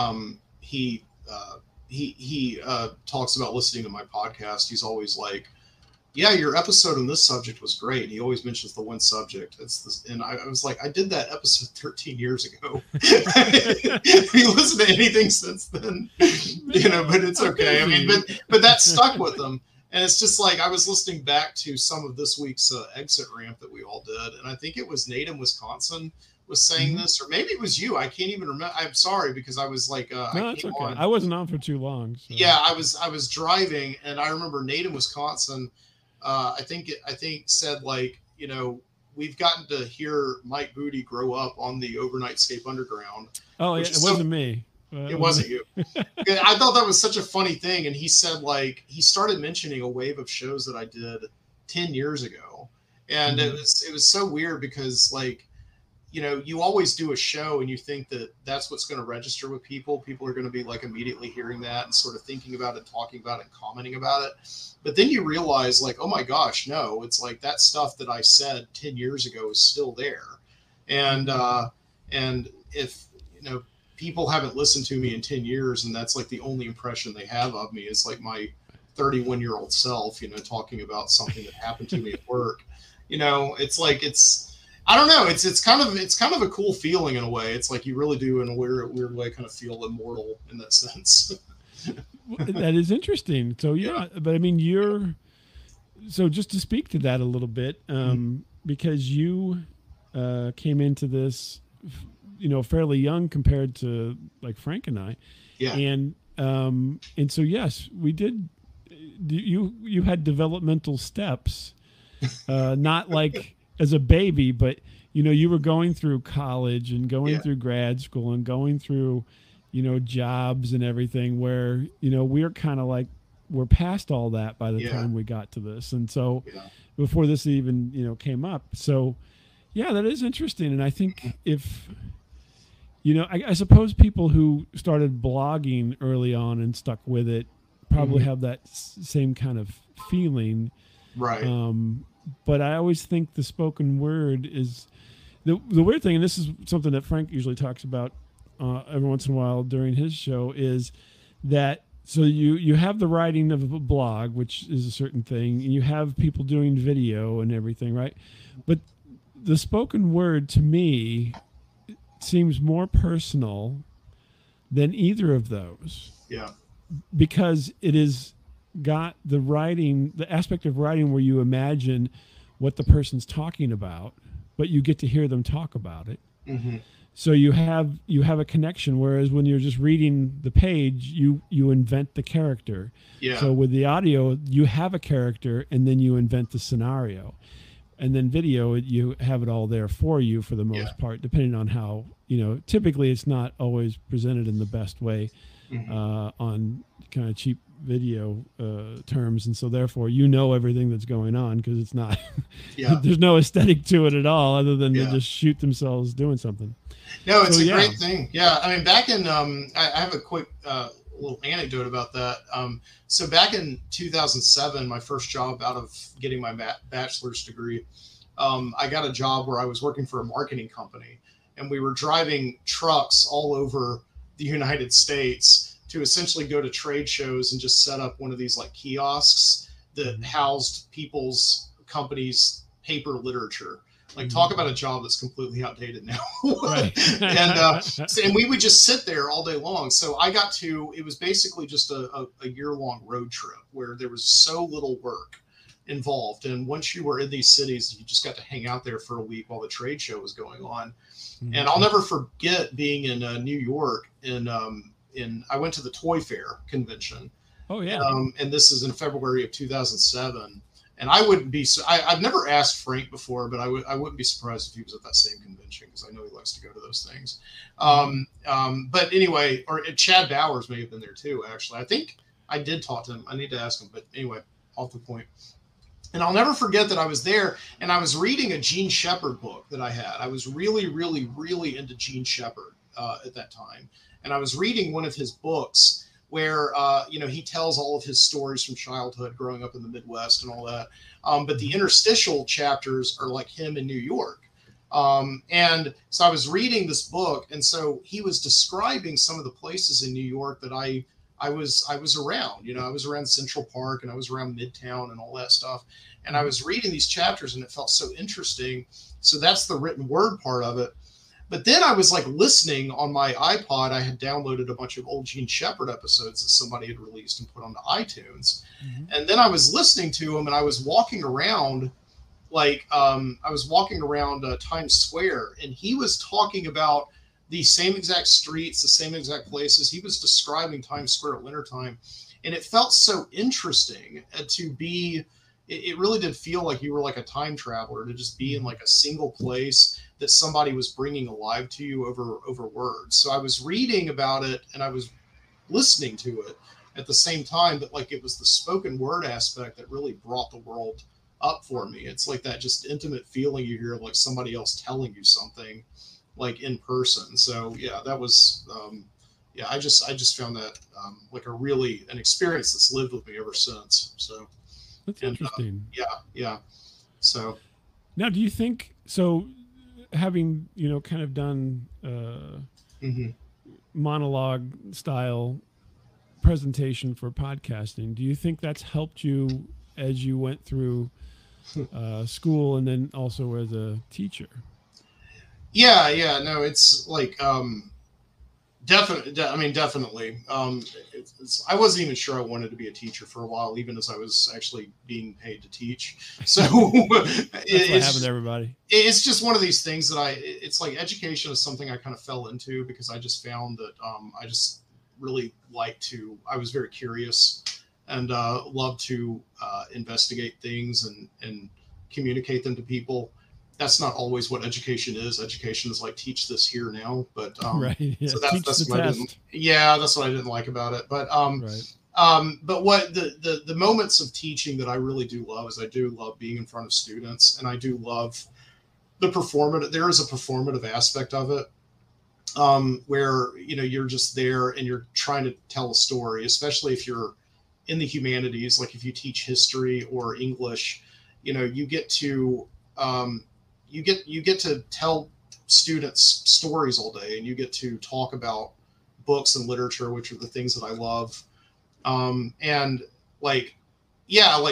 he talks about listening to my podcast, he's always like, Yeah, your episode on this subject was great. He always mentions the one subject. It's this, and I was like, I did that episode 13 years ago. Have you listened to anything since then? But it's okay. I mean, but that stuck with them. And it's just like I was listening back to some of this week's exit ramp that we all did, and I think it was Nate in Wisconsin was saying this, or maybe it was you. I can't even remember. I'm sorry because I was like, no, I it's came okay. on. I wasn't on for too long. So. Yeah, I was driving, and I remember Nate in Wisconsin. I think said like, we've gotten to hear Mike Booty grow up on the Overnight Scape Underground. Oh yeah, it wasn't me. It wasn't you. I thought that was such a funny thing. And he said, like, he started mentioning a wave of shows that I did 10 years ago. And it was so weird because, like, you always do a show and you think that that's what's going to register with people. People are going to be like immediately hearing that and sort of thinking about it, talking about it, and commenting about it. But then you realize, like, oh my gosh, no, it's like that stuff that I said 10 years ago is still there. And if, people haven't listened to me in 10 years and that's like the only impression they have of me is like my 31-year-old self, talking about something that happened to me at work. It's like, I don't know. It's kind of a cool feeling in a way. It's like you really do in a weird way kind of feel immortal in that sense. That is interesting. So yeah, but I mean, so just to speak to that a little bit, because you came into this, fairly young compared to like Frank and I. Yeah. And so, yes, we did. You had developmental steps, not like as a baby, but you were going through college and going through grad school and going through, jobs and everything where, we're kind of like, we're past all that by the time we got to this. And so before this even, came up. So yeah, that is interesting. And I think if, I suppose people who started blogging early on and stuck with it probably have that same kind of feeling. Right. But I always think the spoken word is the weird thing, and this is something that Frank usually talks about every once in a while during his show, is that so you have the writing of a blog, which is a certain thing, and you have people doing video and everything, right? But the spoken word to me seems more personal than either of those. Yeah. Because it is got the aspect of writing where you imagine what the person's talking about, but you get to hear them talk about it. Mm-hmm. So you have a connection, whereas when you're just reading the page, you invent the character. Yeah. So with the audio, you have a character and then you invent the scenario. And then video, you have it all there for you for the most part, depending on how, typically it's not always presented in the best way on kind of cheap video terms. And so therefore, everything that's going on because it's not, there's no aesthetic to it at all other than to just shoot themselves doing something. No, it's a great thing. Yeah. I mean, back in, I have a quick little anecdote about that. So back in 2007, my first job out of getting my bachelor's degree, I got a job where I was working for a marketing company and we were driving trucks all over the United States to essentially go to trade shows and just set up one of these like kiosks that housed people's companies' paper literature. Like talk about a job that's completely outdated now. Right. And we would just sit there all day long. So it was basically just a year-long road trip where there was so little work involved. And once you were in these cities, you just got to hang out there for a week while the trade show was going on. Mm-hmm. And I'll never forget being in New York I went to the Toy Fair convention. Oh yeah. And this is in February of 2007. And I wouldn't be. I've never asked Frank before, but I wouldn't be surprised if he was at that same convention because I know he likes to go to those things. But anyway, or Chad Bowers may have been there too. Actually, I think I did talk to him. I need to ask him. But anyway, off the point. And I'll never forget that I was there and I was reading a Gene Shepard book that I had. I was really, really, really into Gene Shepard at that time, and I was reading one of his books where, he tells all of his stories from childhood, growing up in the Midwest and all that. But the interstitial chapters are like him in New York. And so I was reading this book. And so he was describing some of the places in New York that I I was around, I was around Central Park and I was around Midtown and all that stuff. And I was reading these chapters and it felt so interesting. So that's the written word part of it. But then I was like listening on my iPod. I had downloaded a bunch of old Gene Shepherd episodes that somebody had released and put onto iTunes. And then I was listening to them and I was walking around Times Square, and he was talking about the same exact streets, the same exact places. He was describing Times Square at wintertime. And it felt so interesting to be, it really did feel like you were like a time traveler, to just be in like a single place that somebody was bringing alive to you over words. So I was reading about it and I was listening to it at the same time, but like it was the spoken word aspect that really brought the world up for me. It's like that just intimate feeling you hear, like somebody else telling you something like in person. So yeah, that was, I just found that like an experience that's lived with me ever since. So that's interesting. Yeah. So now, do you think so? Having kind of done monologue style presentation for podcasting, do you think that's helped you as you went through school and then also as a teacher? No, it's like definitely. I wasn't even sure I wanted to be a teacher for a while, even as I was actually being paid to teach. So that's what happened to everybody. It's just one of these things that it's like education is something I kind of fell into because I just found that I just really I was very curious and love to investigate things and communicate them to people. That's not always what education is. Education is like teach this here now, but right. Yeah. So that's what I didn't like about it. But but what the moments of teaching that I really do love is I do love being in front of students, and I do love the performative. There is a performative aspect of it where you're just there and you're trying to tell a story, especially if you're in the humanities, like if you teach history or English, you get to you get to tell students stories all day, and you get to talk about books and literature, which are the things that I love. And like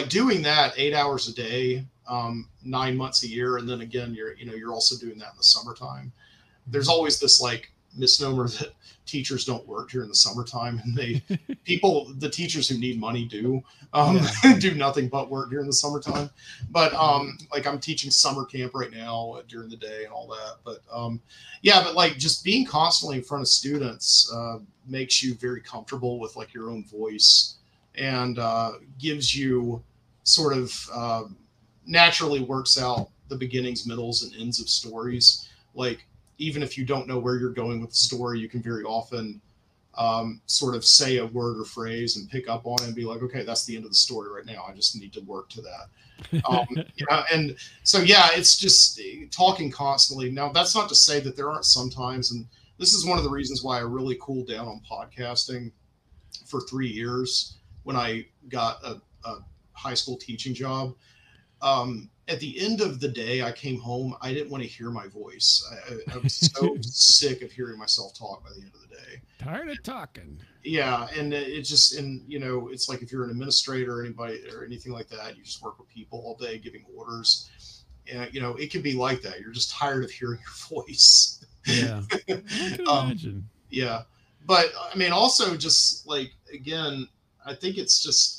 doing that 8 hours a day, 9 months a year. And then again, you're also doing that in the summertime. There's always this like misnomer that teachers don't work during the summertime, and the teachers who need money do do nothing but work during the summertime. But like I'm teaching summer camp right now during the day and all that. But but like just being constantly in front of students makes you very comfortable with like your own voice, and gives you sort of naturally works out the beginnings, middles, and ends of stories. Like even if you don't know where you're going with the story, you can very often sort of say a word or phrase and pick up on it and be like, okay, that's the end of the story right now. I just need to work to that. And so, it's just talking constantly. Now, that's not to say that there aren't some times, and this is one of the reasons why I really cooled down on podcasting for 3 years when I got a high school teaching job. At the end of the day, I came home. I didn't want to hear my voice. I was so sick of hearing myself talk by the end of the day. Tired of talking. Yeah. And it's like if you're an administrator or anybody or anything like that, you just work with people all day giving orders. And, it can be like that. You're just tired of hearing your voice. Yeah. I can imagine. Yeah. But I mean, also just like, again, I think it's just,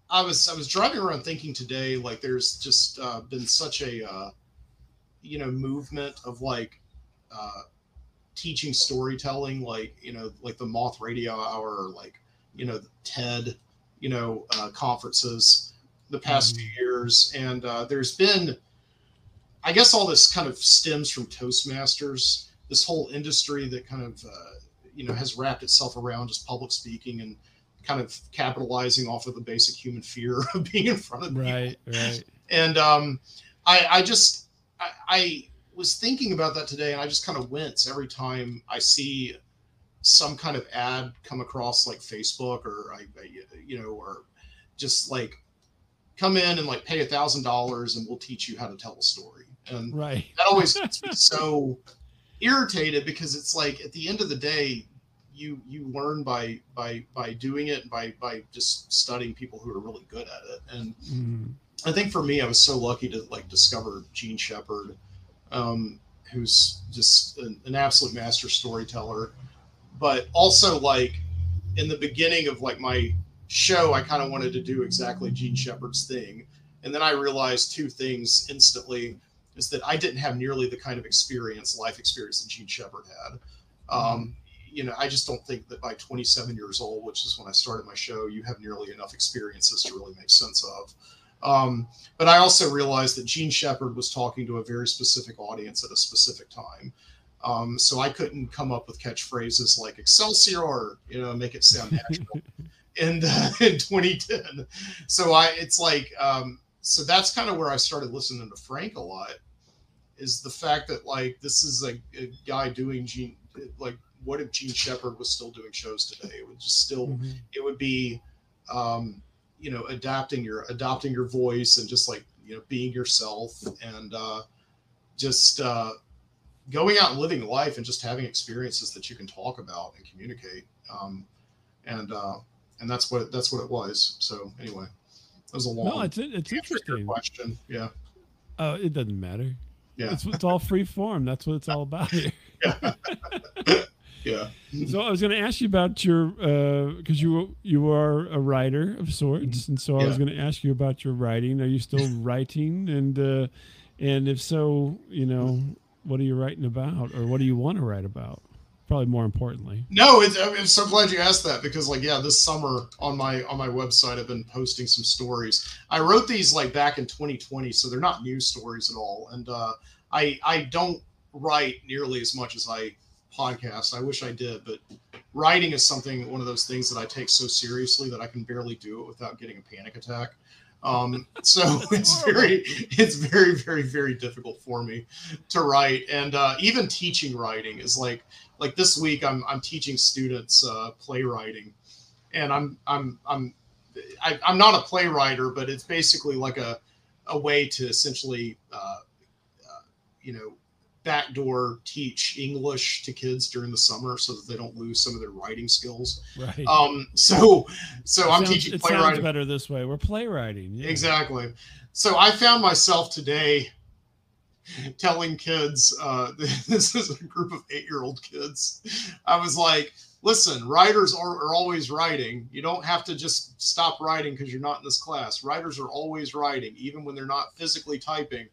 I was driving around thinking today, like there's just been such a, movement of like teaching storytelling, like, like the Moth Radio Hour, or like, the TED, conferences the past few years. And there's been, I guess all this kind of stems from Toastmasters, this whole industry that kind of, has wrapped itself around just public speaking and kind of capitalizing off of the basic human fear of being in front of people. Right. And I was thinking about that today, and I just kind of wince every time I see some kind of ad come across like Facebook or or just like come in and like pay $1,000 and we'll teach you how to tell a story. And that always gets me so irritated, because it's like at the end of the day, you learn by doing it, and by just studying people who are really good at it. And I think for me, I was so lucky to like discover Gene Shepherd, who's just an absolute master storyteller. But also, like, in the beginning of like my show, I kind of wanted to do exactly Gene Shepherd's thing, and then I realized two things instantly: is that I didn't have nearly the kind of life experience that Gene Shepherd had. I just don't think that by 27 years old, which is when I started my show, you have nearly enough experiences to really make sense of. But I also realized that Gene Shepherd was talking to a very specific audience at a specific time. So I couldn't come up with catchphrases like Excelsior, make it sound natural in 2010. So that's kind of where I started listening to Frank a lot, is the fact that like, this is a guy doing like, what if Gene Shepherd was still doing shows today? It would just still, it would be, adapting your voice and just like, being yourself, and just going out and living life and just having experiences that you can talk about and communicate. And that's what it was. So anyway, that was a long. No, it's interesting question. Yeah. It doesn't matter. Yeah. It's all free form. That's what it's all about here. Yeah. Yeah. So I was going to ask you about your, because you are a writer of sorts, and so I was going to ask you about your writing. Are you still writing? And if so, what are you writing about, or what do you want to write about? Probably more importantly. No, I'm so glad you asked that, because like, this summer on my website, I've been posting some stories. I wrote these like back in 2020, so they're not new stories at all. And I don't write nearly as much as I podcast. I wish I did, but writing is one of those things that I take so seriously that I can barely do it without getting a panic attack. So it's very, very, very difficult for me to write. And even teaching writing is like this week I'm teaching students playwriting, and I'm not a playwright, but it's basically like a way to essentially backdoor teach English to kids during the summer so that they don't lose some of their writing skills. Right. So I'm teaching playwriting. It sounds better this way. We're playwriting. Yeah. Exactly. So I found myself today telling kids, this is a group of 8-year-old kids. I was like, listen, writers are always writing. You don't have to just stop writing because you're not in this class. Writers are always writing, even when they're not physically typing.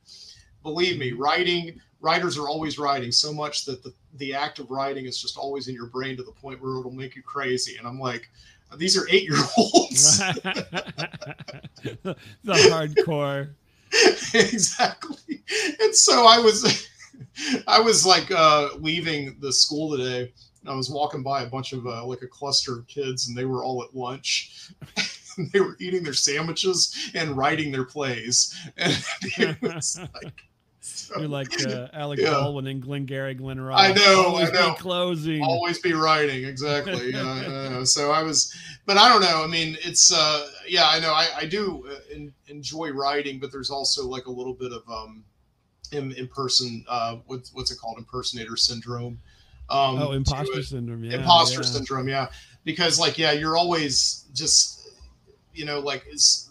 Believe me, writers are always writing, so much that the act of writing is just always in your brain to the point where it'll make you crazy. And I'm like, these are 8-year-olds. The hardcore. Exactly. And so I was like leaving the school today, and I was walking by a bunch of like a cluster of kids, and they were all at lunch. They were eating their sandwiches and writing their plays. And it was like, so, you're like Alec Baldwin and Glengarry Glen Ross. I know. Be closing. Always be writing. Exactly. So I was, but I don't know. I mean, it's I know I do enjoy writing, but there's also like a little bit of in-person what's it called, impersonator syndrome. Imposter syndrome. Yeah, imposter syndrome. Yeah, because like you're always just like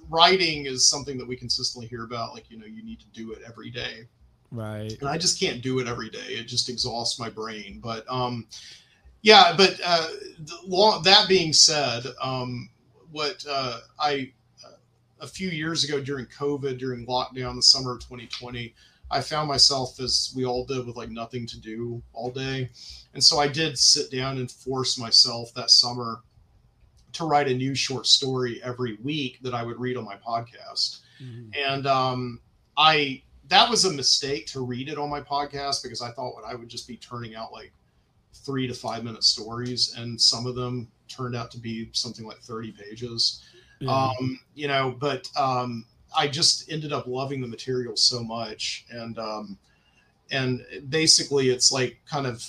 writing is something that we consistently hear about. Like you need to do it every day. Right. And I just can't do it every day. It just exhausts my brain. But that being said, a few years ago during COVID, during lockdown, the summer of 2020, I found myself, as we all did, with like nothing to do all day. And so I did sit down and force myself that summer to write a new short story every week that I would read on my podcast. Mm-hmm. And that was a mistake to read it on my podcast, because I thought I would just be turning out like 3 to 5 minute stories, and some of them turned out to be something like 30 pages. Yeah. But I just ended up loving the material so much, and basically it's like kind of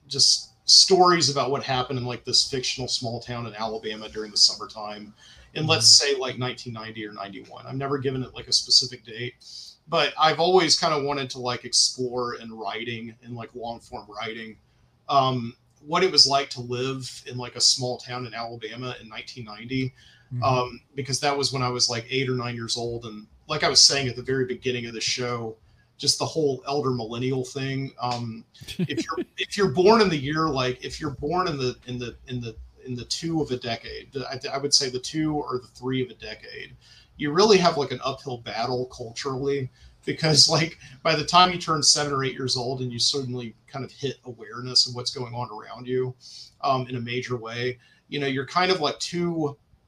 just stories about what happened in like this fictional small town in Alabama during the summertime, and let's say like 1990 or 91. I've never given it like a specific date, but I've always kind of wanted to like explore in writing, in like long form writing. what it was like to live in like a small town in Alabama in 1990. Because that was when I was like 8 or 9 years old. And like I was saying at the very beginning of the show, just the whole elder millennial thing. If you're born in the year, like if you're born in the two of a decade, I would say the 2 or the 3 of a decade, you really have like an uphill battle culturally, because like by the time you turn 7 or 8 years old and you suddenly kind of hit awareness of what's going on around you in a major way, you know, you're kind of like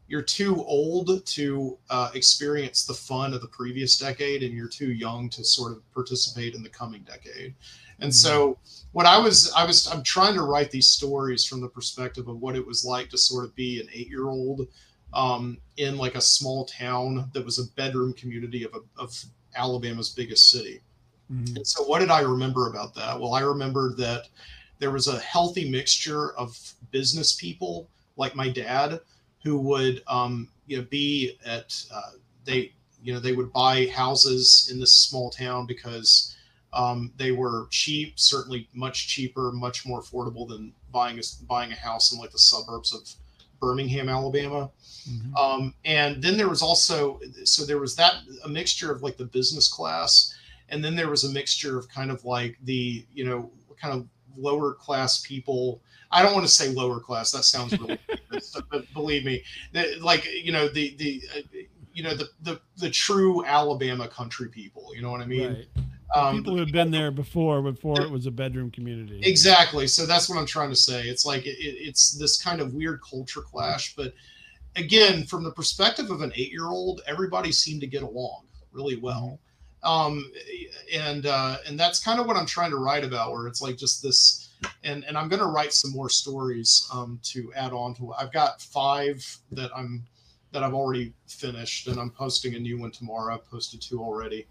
you're too old to experience the fun of the previous decade, and you're too young to sort of participate in the coming decade. And so what I'm trying to write these stories from the perspective of what it was like to sort of be an 8-year-old in like a small town that was a bedroom community of Alabama's biggest city. And so what did I remember about that? Well, I remembered that there was a healthy mixture of business people like my dad, who would be at they would buy houses in this small town because they were cheap, certainly much cheaper, much more affordable than buying a house in like the suburbs of Birmingham, Alabama. And then there was also, so there was a mixture of like the business class, and then there was a mixture of kind of like the, kind of lower class people. I don't want to say lower class. That sounds really but believe me, like, the true Alabama country people, you know what I mean? Right. People who had been there before it was a bedroom community. Exactly. So that's what I'm trying to say. It's like, it's this kind of weird culture clash, but again, from the perspective of an 8-year-old, everybody seemed to get along really well. And that's kind of what I'm trying to write about, where it's like just this, and I'm going to write some more stories to add on to. I've got 5 that I've already finished, and I'm posting a new one tomorrow. I've posted 2 already.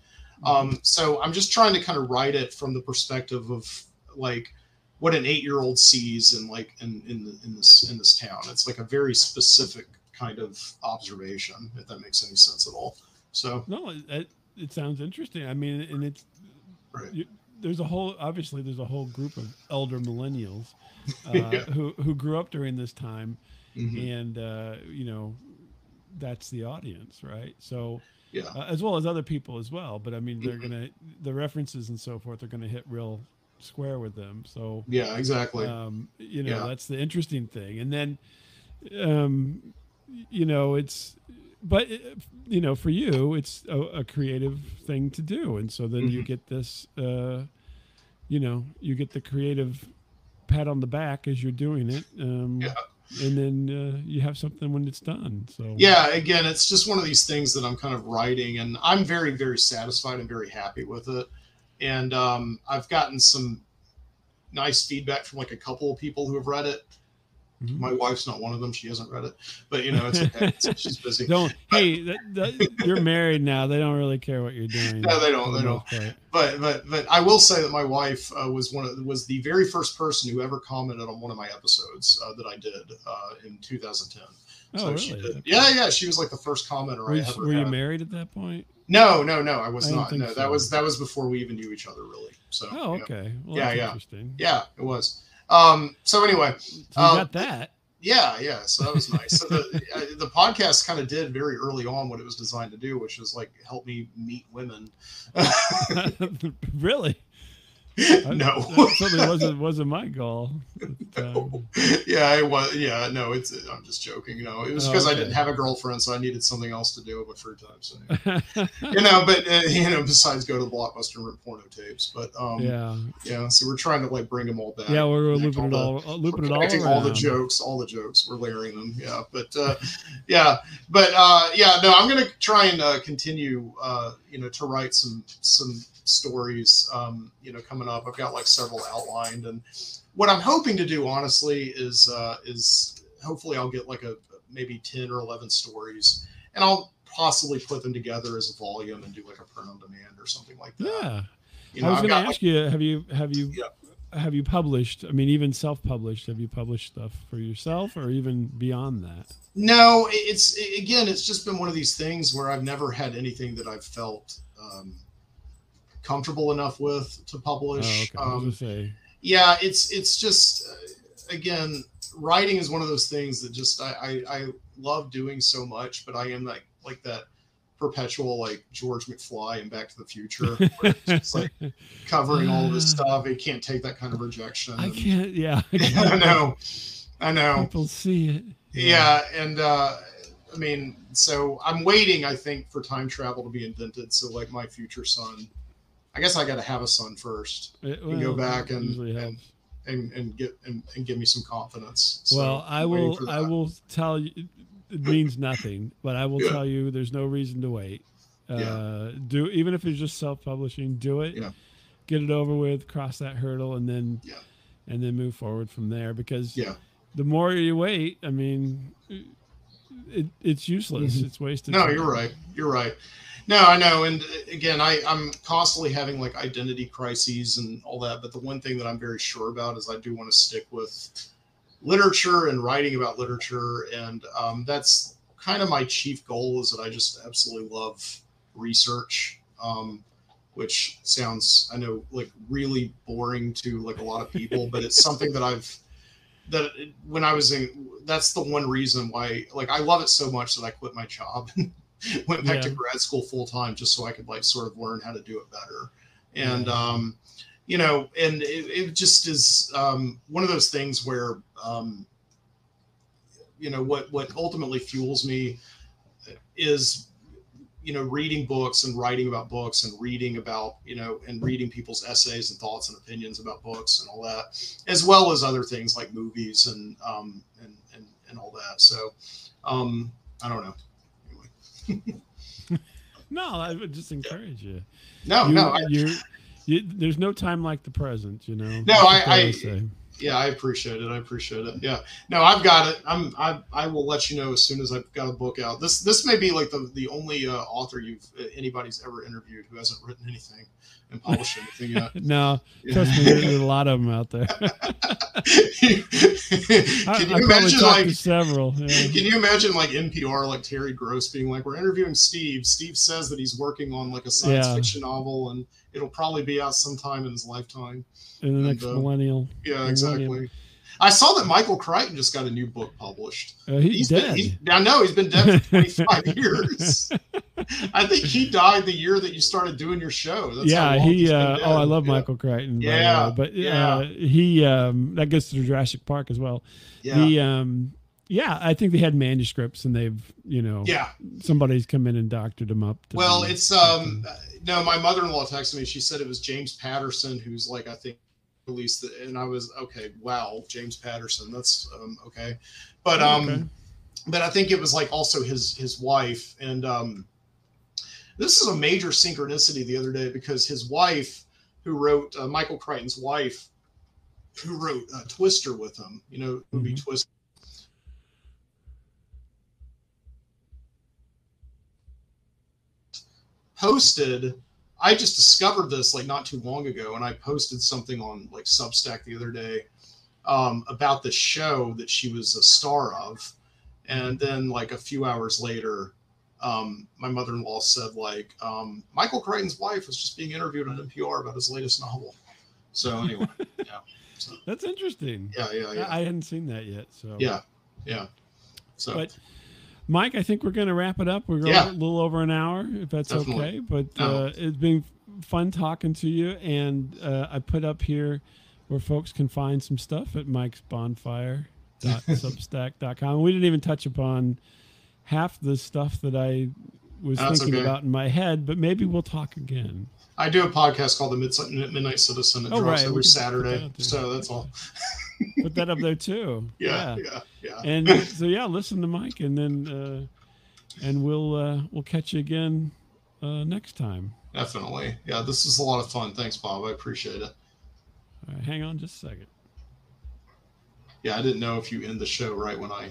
So I'm just trying to kind of write it from the perspective of like what an 8-year-old sees in like in this town. It's like a very specific kind of observation, if that makes any sense at all. So no, it sounds interesting. I mean, and it's right. There's a whole group of elder millennials who grew up during this time, and that's the audience, right? So as well as other people as well. But I mean, they're the references and so forth are gonna hit real square with them. So yeah, exactly. That's the interesting thing. And then it's. But for you, it's a creative thing to do, and so then you get this, you get the creative pat on the back as you're doing it, and then you have something when it's done. So again, it's just one of these things that I'm kind of writing, and I'm very, very satisfied and very happy with it. And I've gotten some nice feedback from like a couple of people who have read it. My wife's not one of them. She hasn't read it, but it's okay. She's busy. You're married now. They don't really care what you're doing. No, they don't. But I will say that my wife was the very first person who ever commented on one of my episodes that I did in 2010. Oh, so really? She did. Yeah. She was like the first commenter I ever Were you had. married at that point? No, I was not. No, so. that was before we even knew each other, really. So. Oh, okay. Well, that's interesting. Yeah, it was. So anyway, so you got that. Yeah. So that was nice. So the podcast kind of did very early on what it was designed to do, which was like help me meet women. Really? No, that wasn't my goal. No. Yeah, it was. Yeah, no, I'm just joking. It was because I didn't have a girlfriend, so I needed something else to do with my free time. So, but besides go to the Blockbuster and rent porno tapes. But so we're trying to like bring them all back. Yeah, we're looping it all around. All the jokes, we're layering them. Yeah, but no, I'm gonna try and continue, to write some stories, coming up. I've got like several outlined, and what I'm hoping to do, honestly, is hopefully I'll get like maybe 10 or 11 stories, and I'll possibly put them together as a volume and do like a print on demand or something like that. Yeah, I was going to ask you, have you published? I mean, even self-published. Have you published stuff for yourself, or even beyond that? No, it's just been one of these things where I've never had anything that I've felt comfortable enough with to publish. Oh, okay. I was gonna say. Yeah, it's just again, writing is one of those things that just I love doing so much, but I am like that perpetual like George McFly in Back to the Future, where it's like covering all this stuff. He can't take that kind of rejection. I can't. Yeah, I know. People see it. Yeah, and I mean, so I'm waiting, I think, for time travel to be invented. So like my future son, I guess I got to have a son first and go back and give me some confidence. So well, I will tell you. It means nothing, but I will tell you, there's no reason to wait. Even if it's just self-publishing, do it. Yeah. Get it over with, cross that hurdle, and then move forward from there. Because the more you wait, I mean, it's useless. Mm-hmm. It's wasted. No, time. You're right. No, I know. And again, I'm constantly having like identity crises and all that. But the one thing that I'm very sure about is I do want to stick with literature and writing about literature. And that's kind of my chief goal, is that I just absolutely love research, which sounds, I know, like really boring to like a lot of people, but it's something that when I was that's the one reason why, like, I love it so much that I quit my job and went back to grad school full time, just so I could like sort of learn how to do it better. And, you know, and it just is one of those things where, you know, what ultimately fuels me is, you know, reading books and writing about books and reading about, you know, and reading people's essays and thoughts and opinions about books and all that, as well as other things like movies and all that. So I don't know. Anyway. No, I would just encourage you. No, there's no time like the present, you know. No, I appreciate it. Yeah. No, I've got it. I will let you know as soon as I've got a book out. This may be like the only author anybody's ever interviewed who hasn't written anything and published anything yet. No, trust me, there's a lot of them out there. Can you imagine like several? Yeah. Can you imagine like NPR, like Terry Gross being like, "We're interviewing Steve. Steve says that he's working on like a science fiction novel, and it'll probably be out sometime in his lifetime." In the next millennial. Yeah, exactly. I saw that Michael Crichton just got a new book published. He's dead. I know, he's been dead for 25 years. I think he died the year that you started doing your show. That's I love Michael Crichton. Yeah. But he, that gets to Jurassic Park as well. Yeah. I think they had manuscripts and they've, you know, somebody's come in and doctored them up. It's, no, my mother-in-law texted me. She said it was James Patterson, who's like, I think, released it, and I was okay. Wow, James Patterson, that's okay, but but I think it was like also his wife, and this is a major synchronicity the other day, because his wife, who wrote Michael Crichton's wife, who wrote Twister with him, you know, movie Twister, posted. I just discovered this like not too long ago, and I posted something on like Substack the other day about the show that she was a star of, and then like a few hours later, my mother-in-law said like Michael Crichton's wife was just being interviewed on NPR about his latest novel. So anyway, so, that's interesting. Yeah. I hadn't seen that yet. So yeah. So, but Mike, I think we're going to wrap it up. We're going a little over an hour, if that's okay. But it's been fun talking to you. And I put up here where folks can find some stuff at mikesbonfire.substack.com. We didn't even touch upon half the stuff that I was thinking about in my head, but maybe we'll talk again. I do a podcast called The Midnight Citizen. It drops every Saturday. So that's all. Put that up there too. Yeah. And so listen to Mike, and then and we'll catch you again next time. Definitely. Yeah, this is a lot of fun. Thanks, Bob. I appreciate it. All right, hang on just a second. Yeah, I didn't know if you end the show right when I